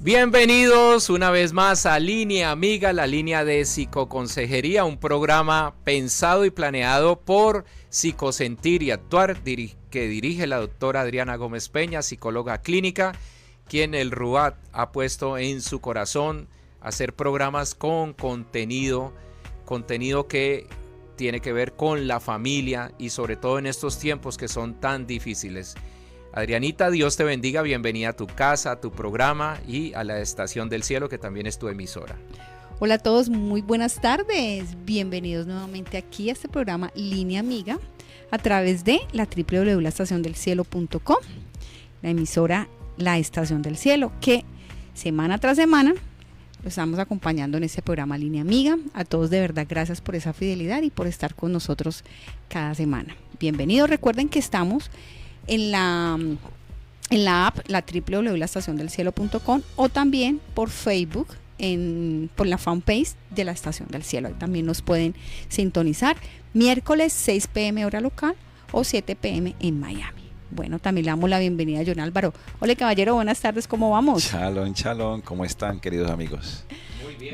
Bienvenidos una vez más a Línea Amiga, la línea de psicoconsejería, un programa pensado y planeado por Psicosentir y Actuar, que dirige la doctora Adriana Gómez Peña, psicóloga clínica, quien el RUAT ha puesto en su corazón hacer programas con contenido que tiene que ver con la familia y sobre todo en estos tiempos que son tan difíciles. Adrianita, Dios te bendiga, bienvenida a tu casa, a tu programa y a la Estación del Cielo, que también es tu emisora. Hola a todos, muy buenas tardes, bienvenidos nuevamente aquí a este programa Línea Amiga a través de la www.laestaciondelcielo.com, la emisora La Estación del Cielo, que semana tras semana lo estamos acompañando en este programa Línea Amiga. A todos de verdad gracias por esa fidelidad y por estar con nosotros cada semana. Bienvenidos, recuerden que estamos en la app, la www.laestaciondelcielo.com, o también por Facebook, por la fanpage de la Estación del Cielo. Ahí también nos pueden sintonizar miércoles 6 p.m. hora local o 7 p.m. en Miami. Bueno, también le damos la bienvenida a John Álvaro. Hola caballero, buenas tardes, ¿cómo vamos? Shalom, ¿cómo están, queridos amigos?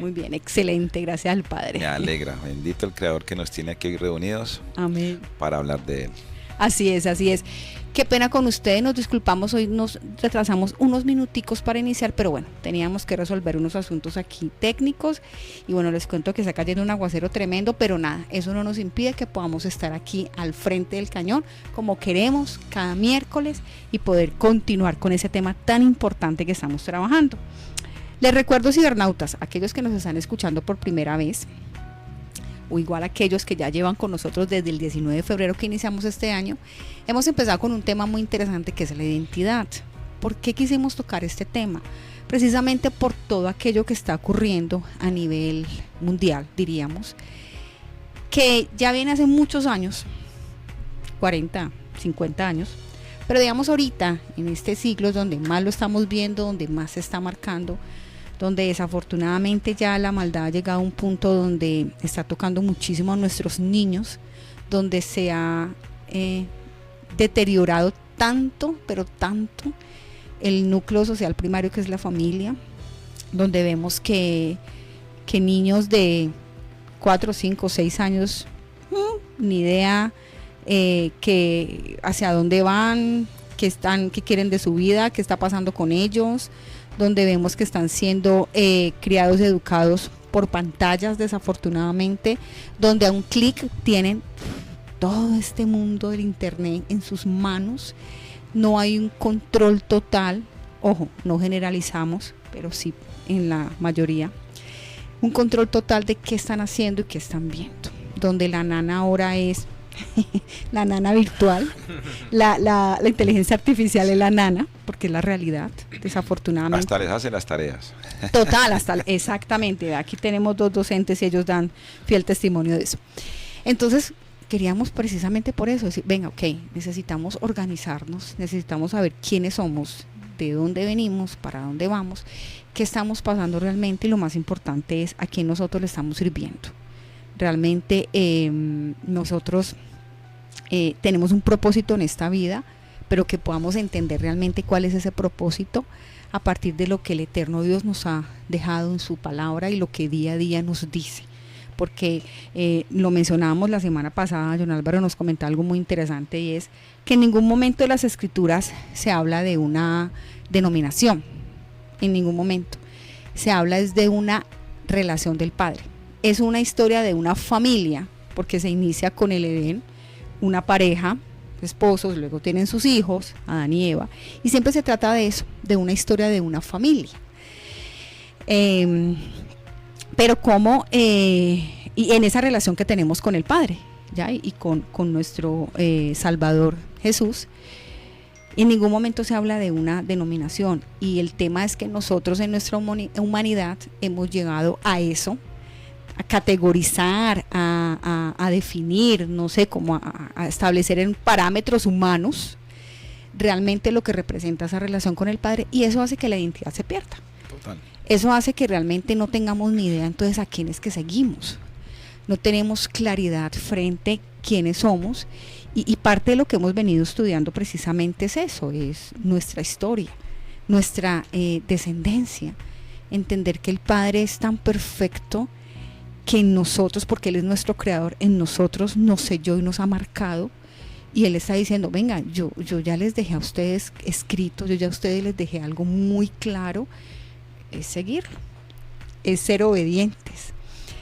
Muy bien, excelente, gracias al Padre. Me alegra, bendito el Creador que nos tiene aquí reunidos. Amén. Para hablar de Él. Así es. Qué pena con ustedes, nos disculpamos, hoy nos retrasamos unos minuticos para iniciar, pero bueno, teníamos que resolver unos asuntos aquí técnicos y bueno, les cuento que está cayendo un aguacero tremendo, pero nada, eso no nos impide que podamos estar aquí al frente del cañón como queremos cada miércoles y poder continuar con ese tema tan importante que estamos trabajando. Les recuerdo, cibernautas, aquellos que nos están escuchando por primera vez, o igual aquellos que ya llevan con nosotros desde el 19 de febrero que iniciamos este año, hemos empezado con un tema muy interesante que es la identidad. ¿Por qué quisimos tocar este tema? Precisamente por todo aquello que está ocurriendo a nivel mundial, diríamos, que ya viene hace muchos años, 40, 50 años, pero digamos ahorita, en este siglo es donde más lo estamos viendo, donde más se está marcando, donde desafortunadamente ya la maldad ha llegado a un punto donde está tocando muchísimo a nuestros niños, donde se ha deteriorado tanto, pero tanto, el núcleo social primario que es la familia, donde vemos que niños de 4, 5, 6 años, ni idea que hacia dónde van, qué quieren de su vida, qué está pasando con ellos, donde vemos que están siendo criados y educados por pantallas desafortunadamente, donde a un clic tienen todo este mundo del internet en sus manos, no hay un control total, ojo, no generalizamos, pero sí en la mayoría, un control total de qué están haciendo y qué están viendo, donde la nana ahora es la nana virtual, la inteligencia artificial es la nana, porque es la realidad, desafortunadamente. Hasta les hace las tareas. Total, exactamente. Aquí tenemos 2 docentes y ellos dan fiel testimonio de eso. Entonces, queríamos precisamente por eso decir, venga, ok, necesitamos organizarnos, necesitamos saber quiénes somos, de dónde venimos, para dónde vamos, qué estamos pasando realmente y lo más importante es a quién nosotros le estamos sirviendo. Realmente nosotros tenemos un propósito en esta vida, pero que podamos entender realmente cuál es ese propósito a partir de lo que el eterno Dios nos ha dejado en su palabra y lo que día a día nos dice. Porque lo mencionábamos la semana pasada, John Álvaro nos comentaba algo muy interesante y es que en ningún momento de las escrituras se habla de una denominación, en ningún momento. Se habla es de una relación del Padre. Es una historia de una familia, porque se inicia con el Edén, una pareja, esposos, luego tienen sus hijos, Adán y Eva, y siempre se trata de eso, de una historia de una familia. Pero como, y en esa relación que tenemos con el Padre, ¿ya? Y con nuestro Salvador Jesús, en ningún momento se habla de una denominación, y el tema es que nosotros en nuestra humanidad hemos llegado a eso, a categorizar, a definir, no sé, como a establecer en parámetros humanos realmente lo que representa esa relación con el Padre, y eso hace que la identidad se pierda. Total. Eso hace que realmente no tengamos ni idea entonces a quién es que seguimos, no tenemos claridad frente a quiénes somos, y parte de lo que hemos venido estudiando precisamente es eso, es nuestra historia, nuestra descendencia, entender que el Padre es tan perfecto que en nosotros, porque Él es nuestro creador, en nosotros nos selló y nos ha marcado, y Él está diciendo, venga, yo ya les dejé a ustedes escrito, yo ya a ustedes les dejé algo muy claro, es seguirlo, es ser obedientes,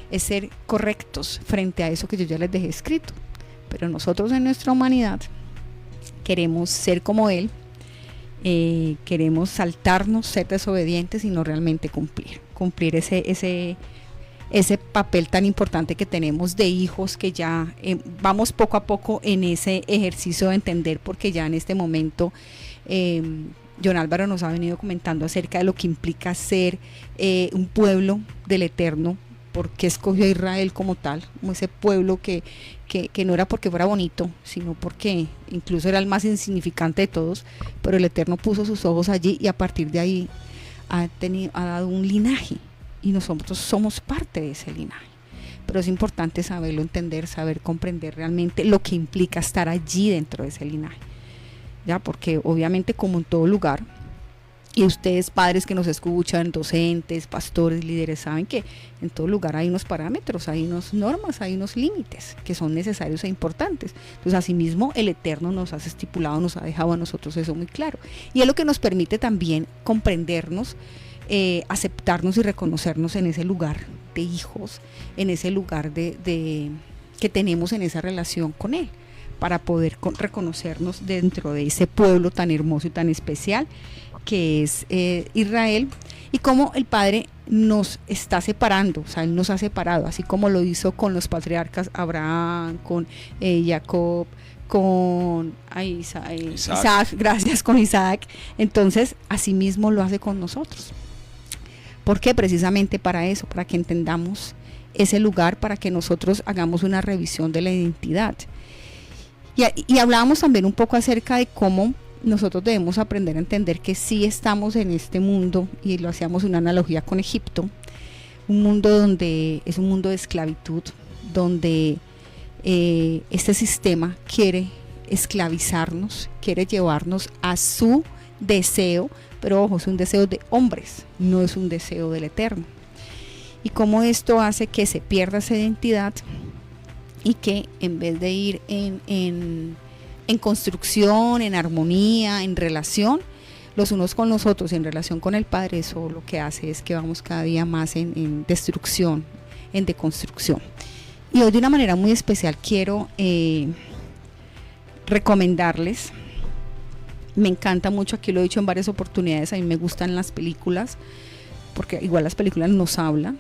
es ser correctos frente a eso que yo ya les dejé escrito. Pero nosotros en nuestra humanidad queremos ser como Él, queremos saltarnos, ser desobedientes y no realmente cumplir ese papel tan importante que tenemos de hijos, que ya vamos poco a poco en ese ejercicio de entender, porque ya en este momento John Álvaro nos ha venido comentando acerca de lo que implica ser un pueblo del Eterno, porque escogió a Israel como tal, como ese pueblo que no era porque fuera bonito, sino porque incluso era el más insignificante de todos, pero el Eterno puso sus ojos allí y a partir de ahí ha dado un linaje, y nosotros somos parte de ese linaje. Pero es importante saberlo entender, saber comprender realmente lo que implica estar allí dentro de ese linaje, ¿ya? Porque obviamente, como en todo lugar, y ustedes padres que nos escuchan, docentes, pastores, líderes, saben que en todo lugar hay unos parámetros, hay unas normas, hay unos límites que son necesarios e importantes. Entonces, asimismo, el Eterno nos ha estipulado, nos ha dejado a nosotros eso muy claro, y es lo que nos permite también comprendernos, aceptarnos y reconocernos en ese lugar de hijos, en ese lugar de que tenemos en esa relación con Él, para poder reconocernos dentro de ese pueblo tan hermoso y tan especial que es Israel, y cómo el Padre nos está separando, o sea, Él nos ha separado, así como lo hizo con los patriarcas Abraham, con Jacob, con Isaac, gracias, con Isaac. Entonces, asimismo lo hace con nosotros. ¿Por qué? Precisamente para eso, para que entendamos ese lugar, para que nosotros hagamos una revisión de la identidad. Y hablábamos también un poco acerca de cómo nosotros debemos aprender a entender que sí estamos en este mundo, y lo hacíamos una analogía con Egipto, un mundo donde es un mundo de esclavitud, donde este sistema quiere esclavizarnos, quiere llevarnos a su deseo, pero ojo, es un deseo de hombres, no es un deseo del Eterno. Y cómo esto hace que se pierda esa identidad, y que en vez de ir en construcción, en armonía, en relación los unos con los otros, en relación con el Padre, eso lo que hace es que vamos cada día más en destrucción, en deconstrucción. Y hoy de una manera muy especial quiero recomendarles, me encanta mucho, aquí lo he dicho en varias oportunidades, a mí me gustan las películas, porque igual las películas nos hablan.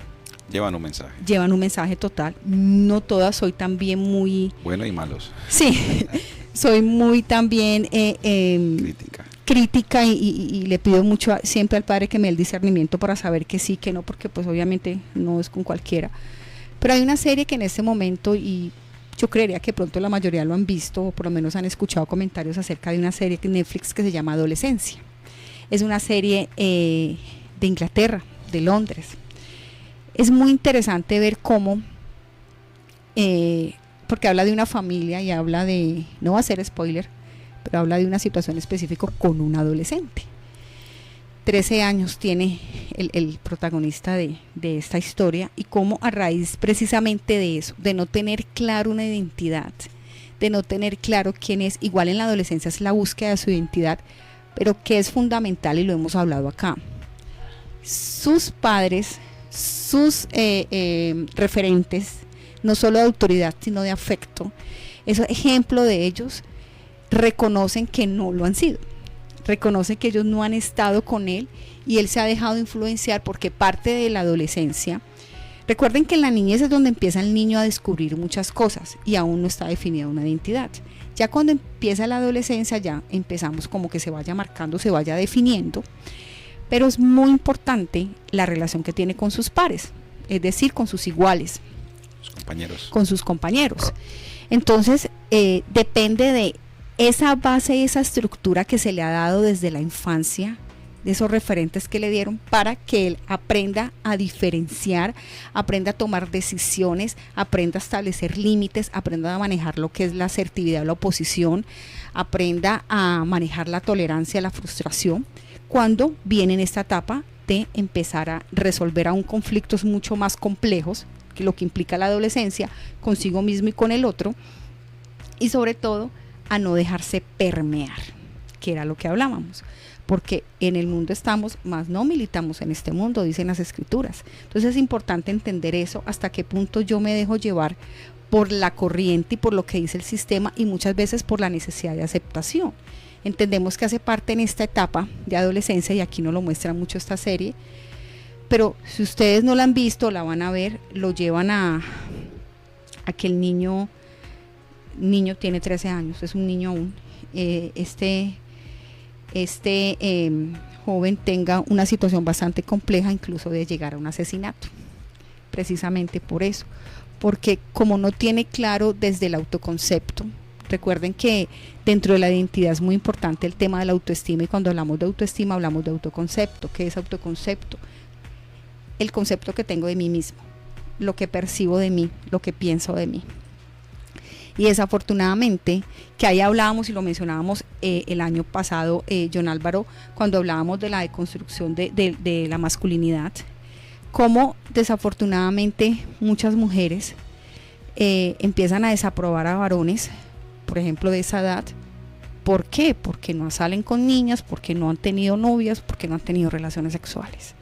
Llevan un mensaje. Llevan un mensaje total, no todas, soy también muy... Bueno y malos. Sí, soy muy también crítica y le pido mucho siempre al Padre que me dé el discernimiento para saber que sí, que no, porque pues obviamente no es con cualquiera. Pero hay una serie que en este momento, y yo creería que pronto la mayoría lo han visto, o por lo menos han escuchado comentarios acerca de una serie de Netflix que se llama Adolescencia. Es una serie de Inglaterra, de Londres. Es muy interesante ver cómo, porque habla de una familia y habla de, no va a ser spoiler, pero habla de una situación específica con un adolescente. 13 años tiene el protagonista de esta historia, y cómo a raíz precisamente de eso, de no tener claro una identidad, de no tener claro quién es, igual en la adolescencia es la búsqueda de su identidad, pero que es fundamental, y lo hemos hablado acá, sus padres, sus referentes, no solo de autoridad sino de afecto, ese ejemplo de ellos, reconocen que no lo han sido, reconocen que ellos no han estado con él, y él se ha dejado influenciar, porque parte de la adolescencia, recuerden que en la niñez es donde empieza el niño a descubrir muchas cosas y aún no está definida una identidad. Ya cuando empieza la adolescencia ya empezamos como que se vaya marcando, se vaya definiendo, pero es muy importante la relación que tiene con sus pares, es decir, con sus iguales, con sus compañeros. Entonces depende de esa base, esa estructura que se le ha dado desde la infancia, de esos referentes que le dieron, para que él aprenda a diferenciar, aprenda a tomar decisiones, aprenda a establecer límites, aprenda a manejar lo que es la asertividad, la oposición, aprenda a manejar la tolerancia, la frustración, cuando viene en esta etapa de empezar a resolver aún conflictos mucho más complejos, que lo que implica la adolescencia, consigo mismo y con el otro, y sobre todo a no dejarse permear, que era lo que hablábamos, porque en el mundo estamos, más no militamos en este mundo, dicen las escrituras. Entonces es importante entender eso, hasta qué punto yo me dejo llevar por la corriente y por lo que dice el sistema, y muchas veces por la necesidad de aceptación. Entendemos que hace parte en esta etapa de adolescencia, y aquí nos lo muestra mucho esta serie, pero si ustedes no la han visto, la van a ver, lo llevan a que el niño tiene 13 años, es un niño aún, joven tenga una situación bastante compleja, incluso de llegar a un asesinato, precisamente por eso, porque como no tiene claro desde el autoconcepto. Recuerden que dentro de la identidad es muy importante el tema de la autoestima, y cuando hablamos de autoestima hablamos de autoconcepto. ¿Qué es autoconcepto? El concepto que tengo de mí mismo, lo que percibo de mí, lo que pienso de mí. Y desafortunadamente, que ahí hablábamos y lo mencionábamos el año pasado, John Álvaro, cuando hablábamos de la deconstrucción de la masculinidad, cómo desafortunadamente muchas mujeres empiezan a desaprobar a varones, por ejemplo, de esa edad. ¿Por qué? Porque no salen con niñas, porque no han tenido novias, porque no han tenido relaciones sexuales.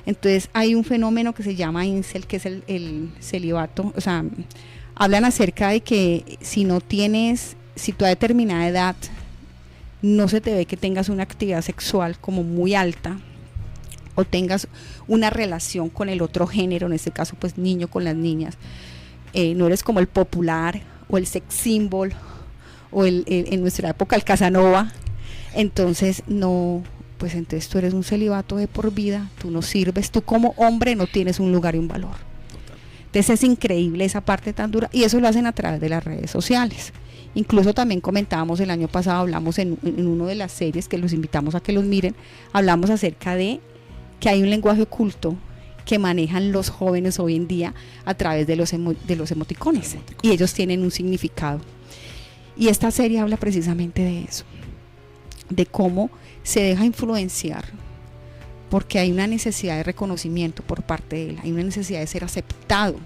Entonces hay un fenómeno que se llama incel, que es el celibato. O sea, hablan acerca de que si tú a determinada edad no se te ve que tengas una actividad sexual como muy alta, o tengas una relación con el otro género, en este caso pues niño con las niñas, no eres como el popular o el sex symbol o en nuestra época el Casanova, entonces no, pues entonces tú eres un celibato de por vida, tú no sirves, tú como hombre no tienes un lugar y un valor. Entonces es increíble esa parte tan dura, y eso lo hacen a través de las redes sociales. Incluso también comentábamos el año pasado, hablamos en una de las series que los invitamos a que los miren, hablamos acerca de que hay un lenguaje oculto que manejan los jóvenes hoy en día a través de los emoticones, y ellos tienen un significado. Y esta serie habla precisamente de eso, de cómo se deja influenciar, porque hay una necesidad de reconocimiento por parte de él, hay una necesidad de ser aceptado,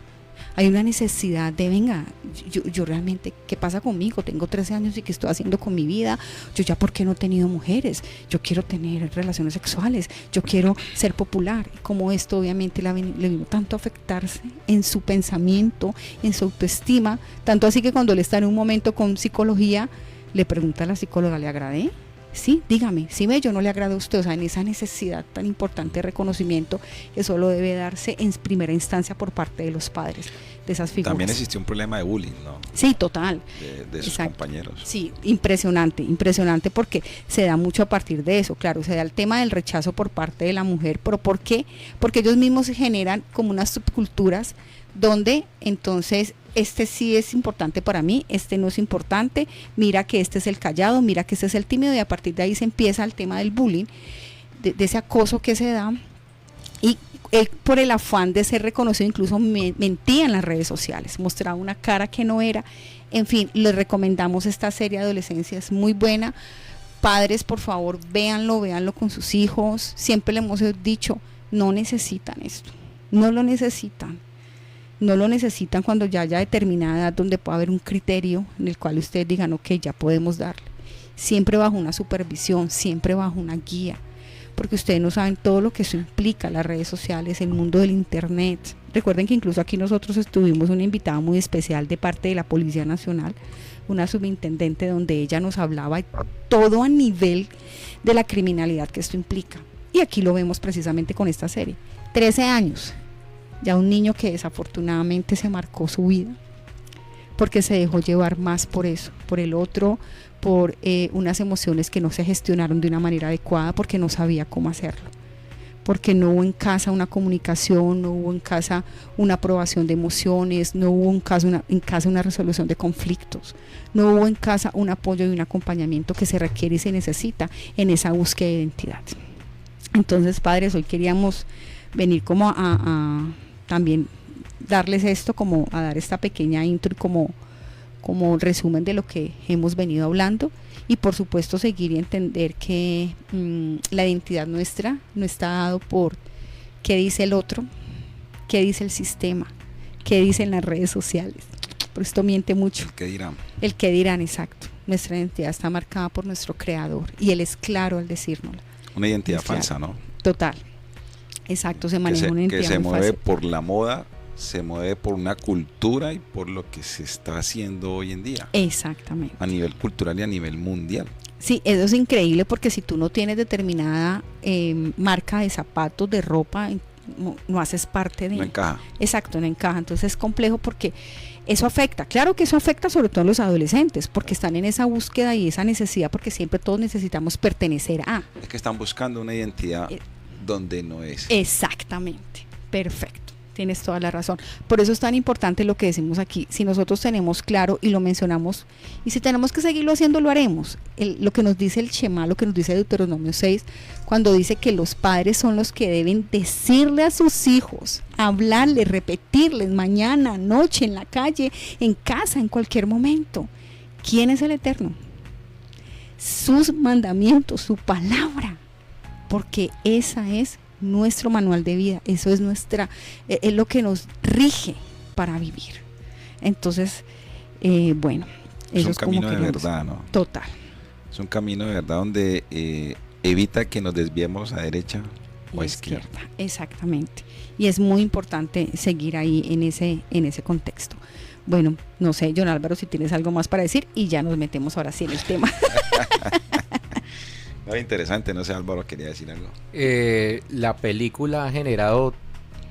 hay una necesidad de, venga, yo realmente, ¿qué pasa conmigo? Tengo 13 años y ¿qué estoy haciendo con mi vida? Yo ya, ¿por qué no he tenido mujeres? Yo quiero tener relaciones sexuales, yo quiero ser popular. Y como esto obviamente le vino tanto a afectarse en su pensamiento, en su autoestima, tanto así que cuando él está en un momento con psicología, le pregunta a la psicóloga, ¿le agradé? Sí, dígame, sí, yo no le agrado a usted. O sea, en esa necesidad tan importante de reconocimiento que solo debe darse en primera instancia por parte de los padres de esas figuras. También existió un problema de bullying, ¿no? Sí, total. De sus compañeros. Sí, impresionante porque se da mucho a partir de eso. Claro, se da el tema del rechazo por parte de la mujer, pero ¿por qué? Porque ellos mismos generan como unas subculturas donde entonces este sí es importante para mí, este no es importante, mira que este es el callado, mira que este es el tímido, y a partir de ahí se empieza el tema del bullying, de ese acoso que se da, y él por el afán de ser reconocido incluso mentía en las redes sociales, mostraba una cara que no era. En fin, les recomendamos esta serie de adolescencia, es muy buena. Padres, por favor, véanlo con sus hijos. Siempre le hemos dicho, no necesitan esto, no lo necesitan cuando ya haya determinada edad donde pueda haber un criterio en el cual ustedes digan, ok, ya podemos darle, siempre bajo una supervisión, siempre bajo una guía, porque ustedes no saben todo lo que eso implica, las redes sociales, el mundo del internet. Recuerden que incluso aquí nosotros tuvimos una invitada muy especial de parte de la Policía Nacional, una subintendente, donde ella nos hablaba todo a nivel de la criminalidad que esto implica, y aquí lo vemos precisamente con esta serie. 13 años, ya un niño que desafortunadamente se marcó su vida porque se dejó llevar más por eso, por el otro, por unas emociones que no se gestionaron de una manera adecuada, porque no sabía cómo hacerlo, porque no hubo en casa una comunicación, no hubo en casa una aprobación de emociones, no hubo en casa una resolución de conflictos, no hubo en casa un apoyo y un acompañamiento que se requiere y se necesita en esa búsqueda de identidad. Entonces, padres, hoy queríamos venir como a también darles esto, como a dar esta pequeña intro y como como resumen de lo que hemos venido hablando, y por supuesto seguir y entender que la identidad nuestra no está dado por qué dice el otro, qué dice el sistema, qué dicen las redes sociales, por esto miente mucho. El que dirán. El que dirán, exacto. Nuestra identidad está marcada por nuestro creador y él es claro al decírnoslo. Una identidad Es claro. falsa, ¿no? Total. Exacto, se maneja una identidad que se muy mueve fácil. por la moda, se mueve por una cultura y por lo que se está haciendo hoy en día. Exactamente. A nivel cultural y a nivel mundial. Sí, eso es increíble porque si tú no tienes determinada marca de zapatos, de ropa, no haces parte de... No encaja. Exacto, no encaja. Entonces es complejo porque eso afecta. Claro que eso afecta sobre todo a los adolescentes porque están en esa búsqueda y esa necesidad porque siempre todos necesitamos pertenecer a. Es que están buscando una identidad donde no es. Exactamente, perfecto. Tienes toda la razón. Por eso es tan importante lo que decimos aquí. Si nosotros tenemos claro y lo mencionamos, y si tenemos que seguirlo haciendo, lo haremos. Lo que nos dice el Shema, lo que nos dice Deuteronomio 6, cuando dice que los padres son los que deben decirle a sus hijos, hablarles, repetirles mañana, noche, en la calle, en casa, en cualquier momento. ¿Quién es el Eterno? Sus mandamientos, su palabra. Porque esa es nuestro manual de vida, eso es es lo que nos rige para vivir. Entonces, bueno, es eso un es como camino de queremos. verdad, ¿no? Total. Es un camino de verdad donde evita que nos desviemos a derecha o a izquierda. Exactamente. Y es muy importante seguir ahí en ese contexto. Bueno, no sé, John Álvaro, si tienes algo más para decir y ya nos metemos ahora sí en el tema. No, interesante, no sé, Álvaro quería decir algo. La película ha generado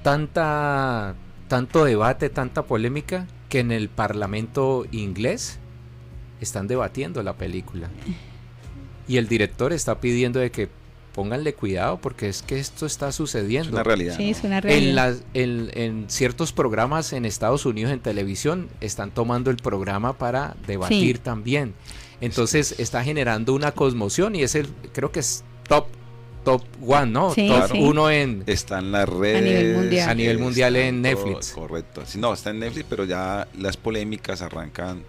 tanto debate, tanta polémica, que en el Parlamento inglés están debatiendo la película. Y el director está pidiendo de que pónganle cuidado porque es que esto está sucediendo. Es una realidad. Sí, ¿no? es una realidad. En ciertos programas en Estados Unidos en televisión están tomando el programa para debatir también. Entonces está generando una conmoción y creo que es top one, ¿no? Sí, top sí. 1 en... Está en las redes. A nivel mundial está en todo, Netflix. Correcto. Sí, no, está en Netflix, pero ya las polémicas arrancan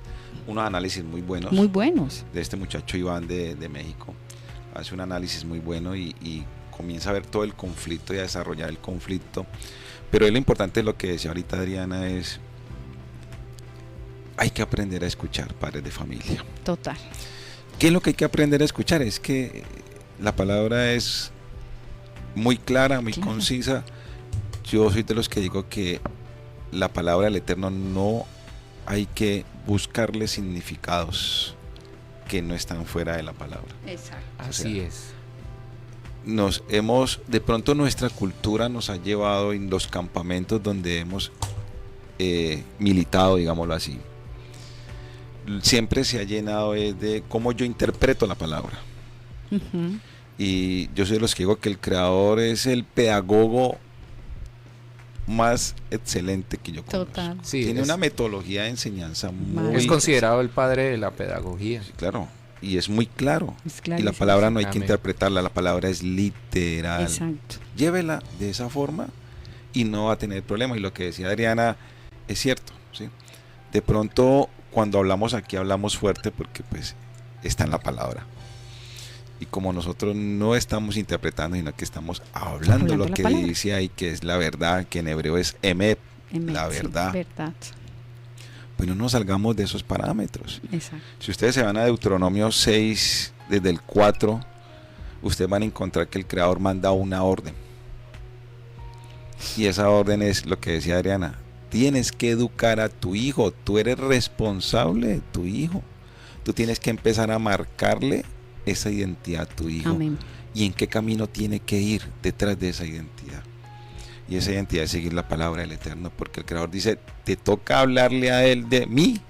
unos análisis muy buenos. Muy buenos. De este muchacho Iván de México. Hace un análisis muy bueno y comienza a ver todo el conflicto y a desarrollar el conflicto. Pero lo importante de lo que decía ahorita Adriana es: hay que aprender a escuchar, padres de familia. Total. ¿Qué es lo que hay que aprender a escuchar? Es que la palabra es muy clara, muy concisa. Yo soy de los que digo que la palabra del Eterno no hay que buscarle significados que no están fuera de la palabra. Exacto. Así es. De pronto nuestra cultura nos ha llevado en los campamentos donde hemos militado, digámoslo así. Siempre se ha llenado de cómo yo interpreto la palabra. Uh-huh. Y yo soy de los que digo que el creador es el pedagogo más excelente que yo conozco. Total. Sí, Tiene una metodología de enseñanza muy... Es considerado el padre de la pedagogía. Sí, claro, y es muy claro. Es Y la clarísimo. palabra no hay que Amén. interpretarla, la palabra es literal. Exacto. Llévela de esa forma y no va a tener problema. Y lo que decía Adriana es cierto, ¿sí? De pronto, cuando hablamos aquí, hablamos fuerte porque pues está en la palabra. Y como nosotros no estamos interpretando, sino que estamos hablando lo la que palabra. dice ahí, que es la verdad, que en hebreo es emet, la Sí, verdad. verdad. Pues no nos salgamos de esos parámetros. Exacto. Si ustedes se van a Deuteronomio 6, desde el 4, ustedes van a encontrar que el Creador manda una orden. Y esa orden es lo que decía Adriana: tienes que educar a tu hijo, tú eres responsable de tu hijo. Tú tienes que empezar a marcarle esa identidad a tu hijo. Amén. Y en qué camino tiene que ir detrás de esa identidad. Y esa identidad es seguir la palabra del Eterno, porque el Creador dice: te toca hablarle a él de mí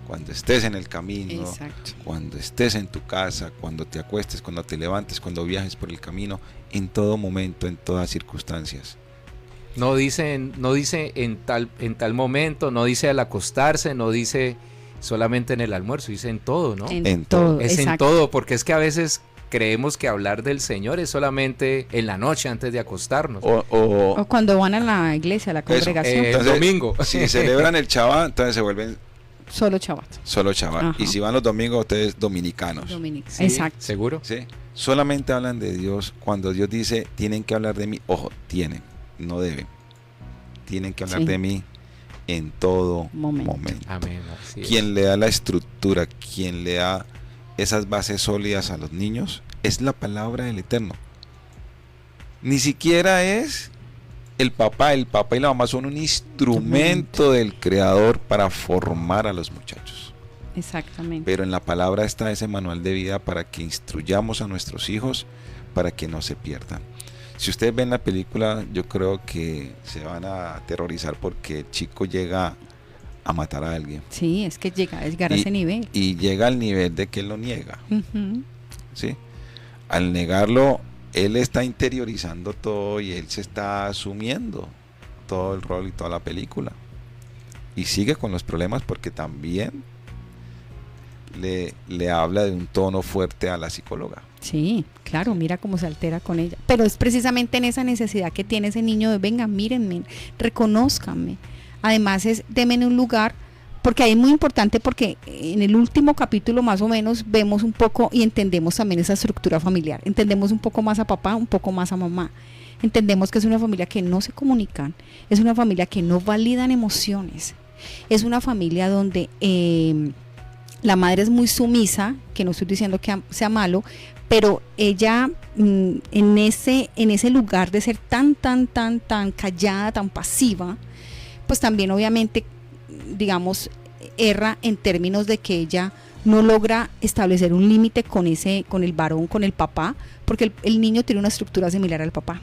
cuando estés en el camino, Exacto. cuando estés en tu casa, cuando te acuestes, cuando te levantes, cuando viajes por el camino, en todo momento, en todas circunstancias. No dice en tal momento, no dice al acostarse, no dice solamente en el almuerzo, dice en todo, ¿no? En todo. Es exacto. en todo, porque es que a veces creemos que hablar del Señor es solamente en la noche antes de acostarnos. O cuando van a la iglesia, a la congregación. El domingo. Si celebran el Shabbat, entonces se vuelven Solo Shabbat. Solo Shabbat. Ajá. Y si van los domingos, ustedes dominicanos. Dominica. Sí, Exacto. ¿seguro? ¿Sí? Solamente hablan de Dios cuando Dios dice, tienen que hablar de mí. Ojo, tienen, no deben. Tienen que hablar Sí. de mí en todo Momento. momento. Amén. Así es. Quien le da la estructura, quien le da esas bases sólidas a los niños, es la palabra del Eterno. Ni siquiera es el papá y la mamá son un instrumento del Creador para formar a los muchachos. Exactamente. Pero en la palabra está ese manual de vida para que instruyamos a nuestros hijos para que no se pierdan. Si ustedes ven la película, yo creo que se van a aterrorizar porque el chico llega a matar a alguien. Sí, es que llegar a ese nivel. Y llega al nivel de que él lo niega. Ujú. ¿Sí? Al negarlo, él está interiorizando todo y él se está asumiendo todo el rol y toda la película. Y sigue con los problemas porque también le habla de un tono fuerte a la psicóloga. Sí, claro, mira cómo se altera con ella. Pero es precisamente en esa necesidad que tiene ese niño de, venga, mírenme, reconózcanme. Además es, denme un lugar, porque ahí es muy importante porque en el último capítulo más o menos vemos un poco y entendemos también esa estructura familiar. Entendemos un poco más a papá, un poco más a mamá. Entendemos que es una familia que no se comunican, es una familia que no validan emociones, es una familia donde la madre es muy sumisa, que no estoy diciendo que sea malo, pero ella en ese lugar de ser tan callada, tan pasiva, pues también obviamente, digamos, erra en términos de que ella no logra establecer un límite con el varón, con el papá, porque el niño tiene una estructura similar al papá.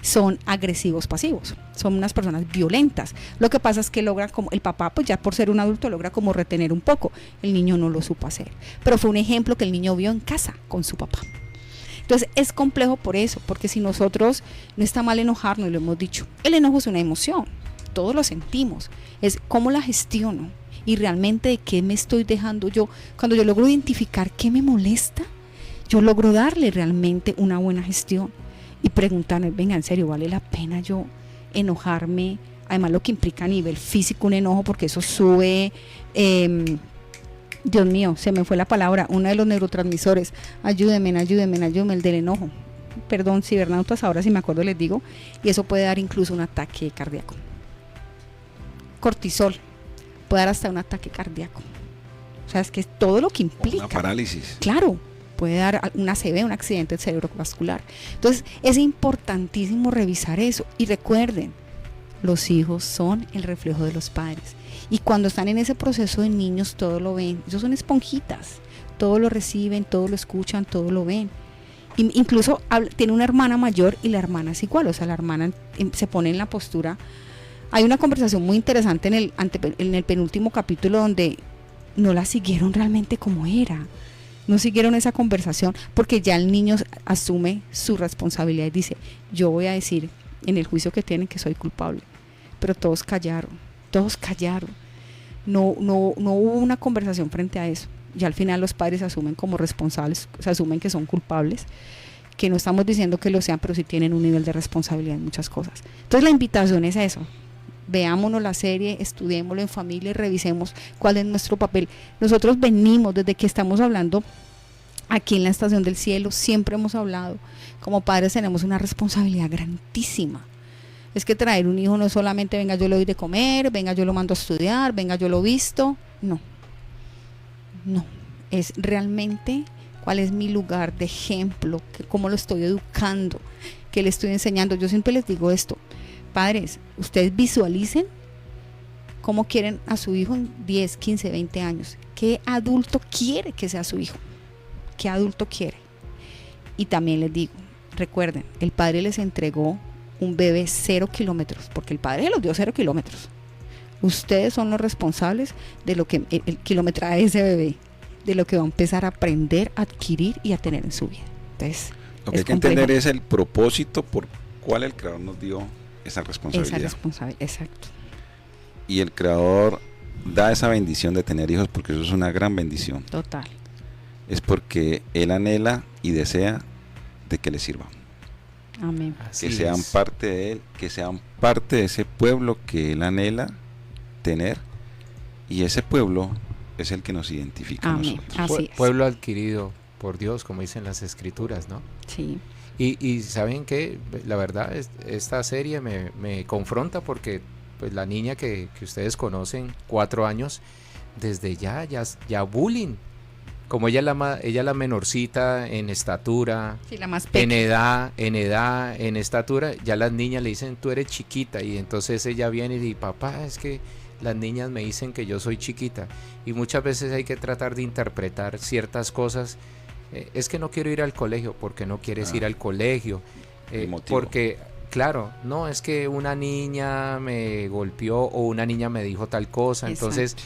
Son agresivos pasivos, son unas personas violentas. Lo que pasa es que logra, como el papá, pues ya por ser un adulto, logra como retener un poco. El niño no lo supo hacer, pero fue un ejemplo que el niño vio en casa con su papá. Entonces es complejo por eso, porque si nosotros, no está mal enojarnos, lo hemos dicho, el enojo es una emoción, todos lo sentimos, es cómo la gestiono y realmente de qué me estoy dejando yo. Cuando yo logro identificar qué me molesta, yo logro darle realmente una buena gestión y preguntarme, venga, en serio, ¿vale la pena yo enojarme? Además lo que implica a nivel físico un enojo, porque eso sube, Dios mío, se me fue la palabra, uno de los neurotransmisores, ayúdenme, el del enojo. Perdón, cibernautas, ahora si me acuerdo les digo, y eso puede dar incluso un ataque cardíaco. Cortisol puede dar hasta un ataque cardíaco. O sea, es que es todo lo que implica. Una parálisis. Claro, puede dar una ACV, un accidente cerebrovascular. Entonces, es importantísimo revisar eso. Y recuerden, los hijos son el reflejo de los padres. Y cuando están en ese proceso de niños, todo lo ven. Ellos son esponjitas. Todo lo reciben, todo lo escuchan, todo lo ven. Incluso tiene una hermana mayor y la hermana es igual. O sea, la hermana se pone en la postura. Hay una conversación muy interesante en el penúltimo capítulo donde no la siguieron realmente como era. No siguieron esa conversación porque ya el niño asume su responsabilidad y dice, yo voy a decir en el juicio que tienen que soy culpable. Pero todos callaron. No hubo una conversación frente a eso. Y al final los padres se asumen como responsables, se asumen que son culpables, que no estamos diciendo que lo sean, pero sí tienen un nivel de responsabilidad en muchas cosas. Entonces la invitación es eso. Veámonos la serie, estudiémoslo en familia y revisemos cuál es nuestro papel. Nosotros venimos, desde que estamos hablando aquí en la Estación del Cielo, siempre hemos hablado, como padres tenemos una responsabilidad grandísima. Es que traer un hijo no es solamente, venga yo le doy de comer, venga yo lo mando a estudiar, venga yo lo visto, no, es realmente cuál es mi lugar de ejemplo, cómo lo estoy educando, qué le estoy enseñando. Yo siempre les digo esto, padres, ustedes visualicen cómo quieren a su hijo en 10, 15, 20 años. ¿Qué adulto quiere que sea su hijo? ¿Qué adulto quiere? Y también les digo, recuerden, el padre les entregó un bebé 0 kilómetros, porque el padre los dio 0 kilómetros. Ustedes son los responsables de lo que el kilometraje de ese bebé, de lo que va a empezar a aprender, a adquirir y a tener en su vida. Entonces, lo que hay que entender es el propósito por cual el Creador nos dio esa responsabilidad. Exacto. Y el Creador da esa bendición de tener hijos porque eso es una gran bendición. Total. Es porque Él anhela y desea de que le sirvan. Amén. Que sean parte de Él, que sean parte de ese pueblo que Él anhela tener Y ese pueblo es el que nos identifica a Amén. nosotros. Así es. Pueblo adquirido por Dios, como dicen las escrituras, ¿no? Sí. Y ¿saben qué? La verdad, esta serie me confronta porque pues la niña que ustedes conocen, 4 años, desde ya bullying. Como ella es la menorcita en estatura, Sí, la más en pequeña. edad, en estatura, ya las niñas le dicen, tú eres chiquita, y entonces ella viene y dice, papá, es que las niñas me dicen que yo soy chiquita, y muchas veces hay que tratar de interpretar ciertas cosas. Es que no quiero ir al colegio, porque no quieres ir al colegio, El motivo. porque, claro, no, es que una niña me golpeó o una niña me dijo tal cosa, entonces...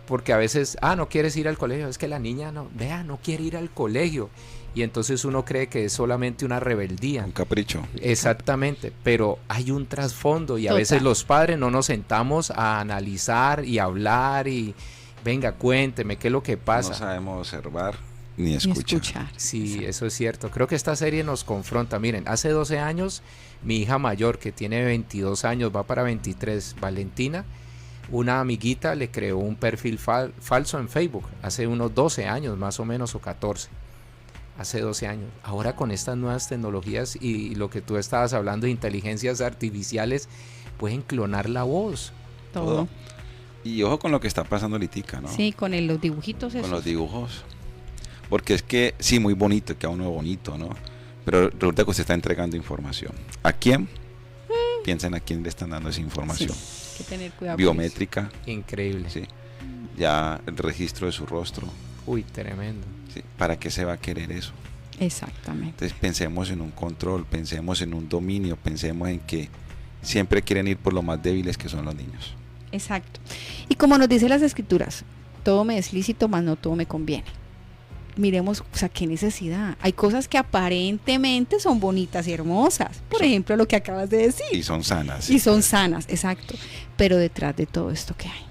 Porque a veces, no quieres ir al colegio, es que la niña no quiere ir al colegio. Y entonces uno cree que es solamente una rebeldía. Un capricho. Exactamente, pero hay un trasfondo y a Total. veces los padres no nos sentamos a analizar y hablar y venga, cuénteme qué es lo que pasa. No sabemos observar ni Ni escuchar. escuchar. Sí, Exacto. eso es cierto. Creo que esta serie nos confronta. Miren, hace 12 años, mi hija mayor, que tiene 22 años, va para 23, Valentina, una amiguita le creó un perfil falso en Facebook hace unos 12 años más o menos, o 14, hace 12 años. Ahora con estas nuevas tecnologías y lo que tú estabas hablando de inteligencias artificiales, pueden clonar la voz. Todo. Y ojo con lo que está pasando ahorita, ¿no? Sí, con los dibujitos esos. Con los dibujos. Porque es que, sí, muy bonito, que a uno bonito, ¿no? Pero resulta que usted está entregando información. ¿A quién? Piensen a quién le están dando esa información. Sí, hay que tener cuidado. Biométrica, Increíble. sí. Ya el registro de su rostro. Uy, tremendo. ¿Sí? ¿Para qué se va a querer eso? Exactamente. Entonces pensemos en un control, pensemos en un dominio, pensemos en que siempre quieren ir por lo más débiles que son los niños. Exacto. Y como nos dicen las escrituras, todo me es lícito, mas no todo me conviene. Miremos, o sea, qué necesidad. Hay cosas que aparentemente son bonitas y hermosas. Por ejemplo, lo que acabas de decir. Y son sanas. Y son sanas, exacto. Pero detrás de todo esto que hay.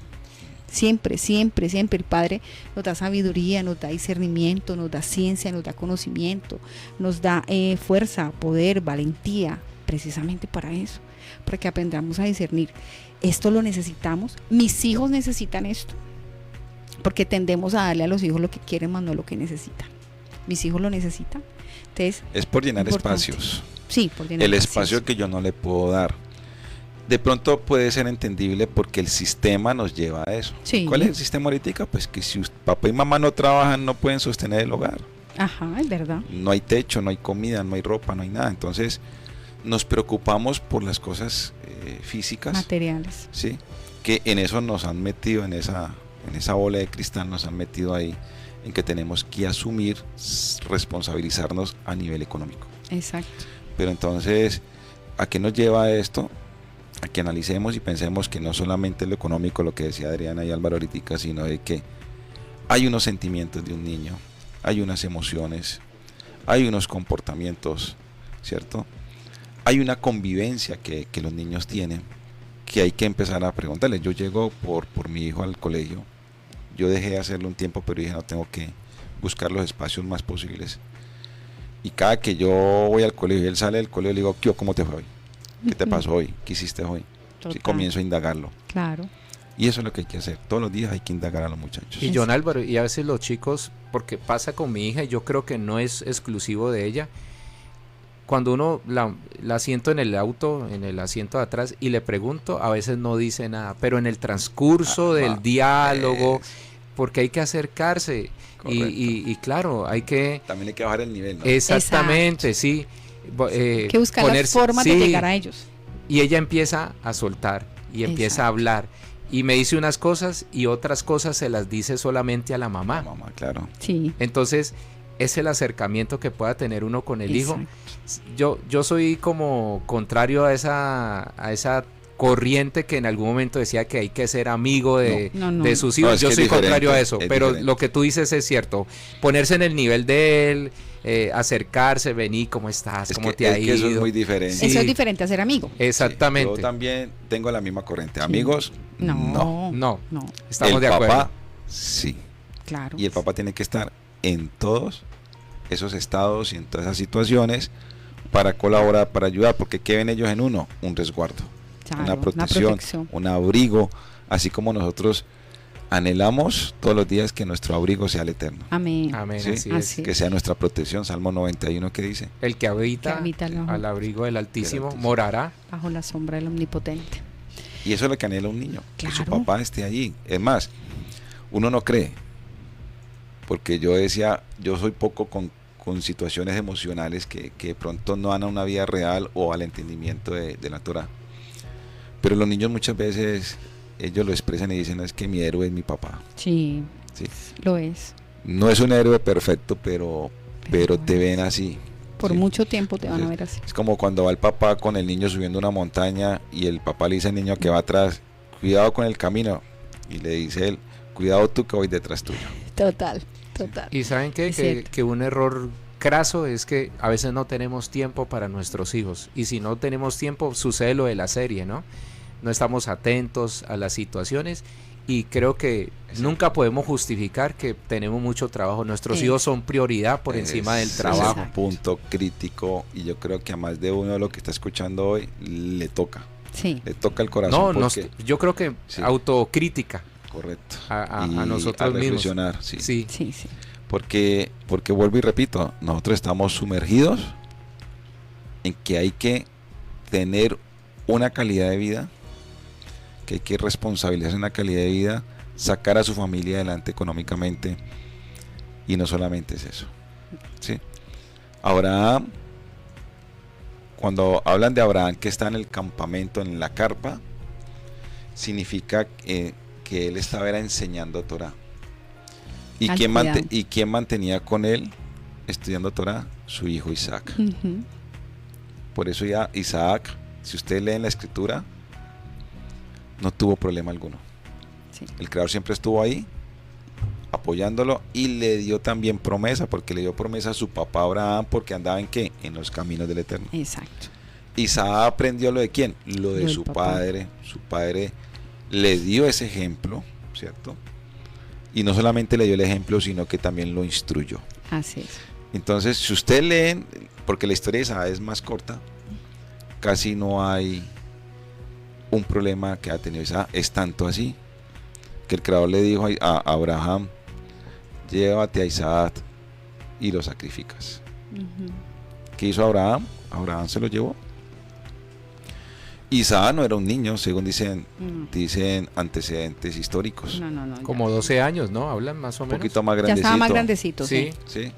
Siempre, siempre, siempre el Padre nos da sabiduría, nos da discernimiento, nos da ciencia, nos da conocimiento, nos da fuerza, poder, valentía, precisamente para eso, para que aprendamos a discernir. Esto lo necesitamos, mis hijos necesitan esto, porque tendemos a darle a los hijos lo que quieren, más no lo que necesitan. Mis hijos lo necesitan. Entonces, Es por llenar importante. espacios. Sí, por llenar El espacios. espacio que yo no le puedo dar. De pronto puede ser entendible porque el sistema nos lleva a eso. Sí. ¿Cuál es el sistema ahorita? Pues que si papá y mamá no trabajan, no pueden sostener el hogar. Ajá, es verdad. No hay techo, no hay comida, no hay ropa, no hay nada. Entonces nos preocupamos por las cosas físicas, Materiales. ¿sí? Que en eso nos han metido, en esa bola de cristal nos han metido ahí, en que tenemos que asumir, responsabilizarnos a nivel económico. Exacto. Pero entonces, ¿a qué nos lleva esto? A que analicemos y pensemos que no solamente lo económico, lo que decía Adriana y Álvaro ahorita, sino de que hay unos sentimientos de un niño, hay unas emociones, hay unos comportamientos, ¿cierto? Hay una convivencia que los niños tienen, que hay que empezar a preguntarles. Yo llego por mi hijo al colegio, yo dejé de hacerlo un tiempo, pero dije, no, tengo que buscar los espacios más posibles. Y cada que yo voy al colegio y él sale del colegio, le digo, ¿cómo te fue hoy? ¿Qué te pasó hoy? ¿Qué hiciste hoy? Total. Sí, comienzo a indagarlo. Claro. Y eso es lo que hay que hacer. Todos los días hay que indagar a los muchachos. Y John Álvaro, y a veces los chicos, porque pasa con mi hija y yo creo que no es exclusivo de ella, cuando uno la siento en el auto, en el asiento de atrás, y le pregunto, a veces no dice nada, pero en el transcurso del diálogo, porque hay que acercarse, y claro, hay que... También hay que bajar el nivel, ¿no? Exactamente, sí. Hay que buscar las formas de llegar a ellos. Y ella empieza a soltar, y empieza a hablar, y me dice unas cosas, y otras cosas se las dice solamente a la mamá. La mamá, claro. Sí. Entonces, es el acercamiento que pueda tener uno con el hijo. Yo soy como contrario a esa corriente que en algún momento decía que hay que ser amigo de sus hijos. Yo soy contrario a eso, pero lo que tú dices es cierto. Ponerse en el nivel de él, acercarse, vení, ¿cómo estás? ¿Cómo te ha ido? Eso es muy diferente. Sí. Eso es diferente a ser amigo. Exactamente. Sí, yo también tengo la misma corriente. Amigos, no. Estamos de acuerdo. El papá, sí. Claro. Y el papá tiene que estar en todos esos estados y en todas esas situaciones para colaborar, para ayudar, porque ¿qué ven ellos en uno? Un resguardo, Claro, una protección, un abrigo, así como nosotros anhelamos todos los días que nuestro abrigo sea el Eterno. Amén. Amén, ¿Sí? así es. Así Que sea nuestra protección. Salmo 91, ¿qué dice? El que habita al al abrigo del Altísimo Altísimo. morará. bajo la sombra del Omnipotente. Y eso es lo que anhela un niño, que su Claro. papá esté allí. Es más, uno no cree, porque yo decía, yo soy poco con situaciones emocionales que de pronto no dan a una vida real o al entendimiento de la Torah. Pero los niños muchas veces, ellos lo expresan y dicen, es que mi héroe es mi papá. Sí, ¿Sí? lo es. No es un héroe perfecto, pero te es. ven así. Por Sí. mucho tiempo te van a Entonces, ver así. Es como cuando va el papá con el niño subiendo una montaña y el papá le dice al niño que va atrás, cuidado con el camino. Y le dice él, cuidado tú que voy detrás tuyo. Total, total. Y ¿saben qué? Es Que, cierto. que un error craso es que a veces no tenemos tiempo para nuestros hijos. Y si no tenemos tiempo, sucede lo de la serie, ¿no? No estamos atentos a las situaciones y creo que nunca podemos justificar que tenemos mucho trabajo. Nuestros hijos son prioridad por encima del Ese trabajo. Es un punto crítico y yo creo que a más de uno de lo que está escuchando hoy le toca Sí, el corazón. No, porque- yo creo que Sí. autocrítica correcto. a Y nosotros mismos. reflexionar, sí. Sí, sí, sí. Porque vuelvo y repito, nosotros estamos sumergidos en que hay que tener una calidad de vida, que hay que responsabilizarse en una calidad de vida, sacar a su familia adelante económicamente, y no solamente es eso. ¿Sí? Abraham, cuando hablan de Abraham que está en el campamento, en la carpa, significa que él estaba era enseñando Torah. ¿Y Al quién, cuidado. ¿Y quién mantenía con él estudiando Torah? Su hijo Isaac. Ujú. Por eso ya Isaac, si usted lee en la escritura, no tuvo problema alguno. Sí. El Creador siempre estuvo ahí, apoyándolo, y le dio también promesa, porque le dio promesa a su papá Abraham, porque andaba en qué? En los caminos del Eterno. Exacto. Isaac aprendió lo de quién? Lo de Del su papá. padre. Su padre le dio ese ejemplo, ¿cierto? Y no solamente le dio el ejemplo, sino que también lo instruyó. Así es. Entonces, si usted lee, porque la historia de Isaac es más corta, casi no hay un problema que ha tenido Isaac. Es tanto así que el Creador le dijo a Abraham, llévate a Isaac y lo sacrificas. Ujú. ¿Qué hizo Abraham? Abraham se lo llevó. Isaac no era un niño, según dicen antecedentes históricos. No, no, no. como 12 años, ¿no? Hablan más o Un menos. poquito más Ya grandecito. estaba más grandecito, Sí, sí. Sí,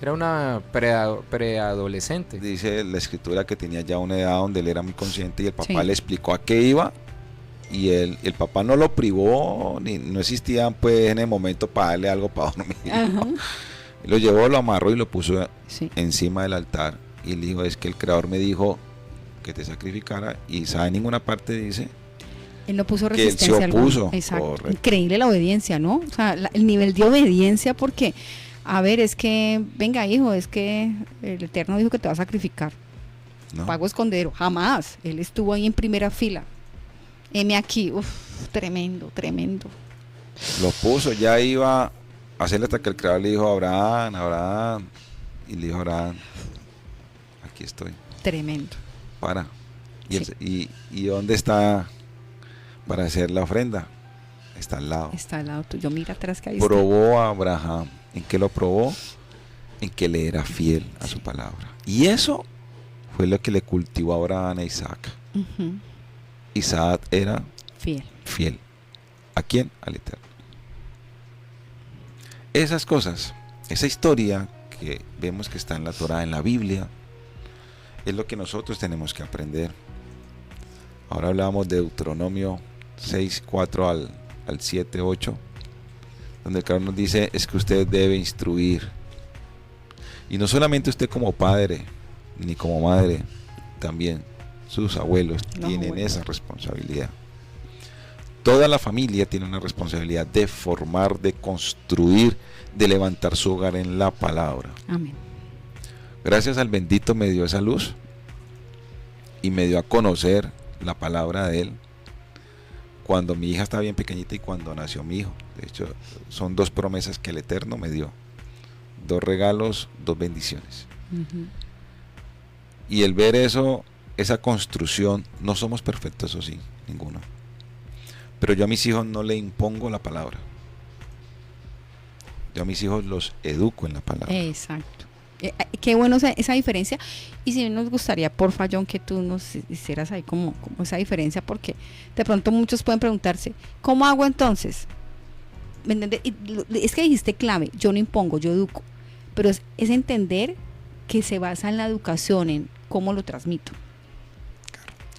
era una preadolescente. dice la escritura que tenía ya una edad donde él era muy consciente y el papá Sí. le explicó a qué iba, y el papá no lo privó, ni no existían pues en el momento para darle algo para dormir. Ajá. Lo llevó, lo amarró y lo puso Sí. encima del altar, y él dijo, es que el Creador me dijo que te sacrificara, y sabe en ninguna parte dice Él no puso que él se resistencia alguna. opuso. Exacto. Correcto. Increíble la obediencia, ¿no? O sea, el nivel de obediencia, porque, a ver, es que, venga, hijo, es que el Eterno dijo que te va a sacrificar. ¿no? Pago escondero. Jamás. Él estuvo ahí en primera fila. Heme aquí. Uf, tremendo, tremendo. Lo puso, ya iba a hacerle hasta que el Creador le dijo a Abraham, Abraham, y le dijo a Abraham, aquí estoy, Tremendo. para. Y, Sí. y ¿dónde está para hacer la ofrenda? Está al lado. Está al lado tuyo. Mira atrás que ahí está. Probó a Abraham. ¿En qué lo probó? En que le era fiel a su palabra. Y eso fue lo que le cultivó a Abraham a Isaac. Ujú. Isaac era Fiel. fiel. ¿A quién? Al Eterno. Esas cosas, esa historia que vemos que está en la Torá, en la Biblia, es lo que nosotros tenemos que aprender. Ahora hablamos de Deuteronomio 6, 4 al 7, 8, donde el Creador nos dice, es que usted debe instruir. Y no solamente usted como padre, ni como madre, también sus abuelos Los tienen abuelos. esa responsabilidad. Toda la familia tiene una responsabilidad de formar, de construir, de levantar su hogar en la palabra. Amén. Gracias al bendito me dio esa luz y me dio a conocer la palabra de él cuando mi hija estaba bien pequeñita y cuando nació mi hijo. De hecho, son dos promesas que el Eterno me dio. 2 regalos, 2 bendiciones. Ujú. Y el ver eso, esa construcción, no somos perfectos, eso sí, ninguno. Pero yo a mis hijos no le impongo la palabra. Yo a mis hijos los educo en la palabra. Exacto. Qué bueno esa diferencia. Y si nos gustaría, porfa, John, que tú nos hicieras ahí como esa diferencia, porque de pronto muchos pueden preguntarse, ¿cómo hago entonces? ¿Me entiendes? Es que dijiste clave, yo no impongo, yo educo. Pero es entender que se basa en la educación, en cómo lo transmito.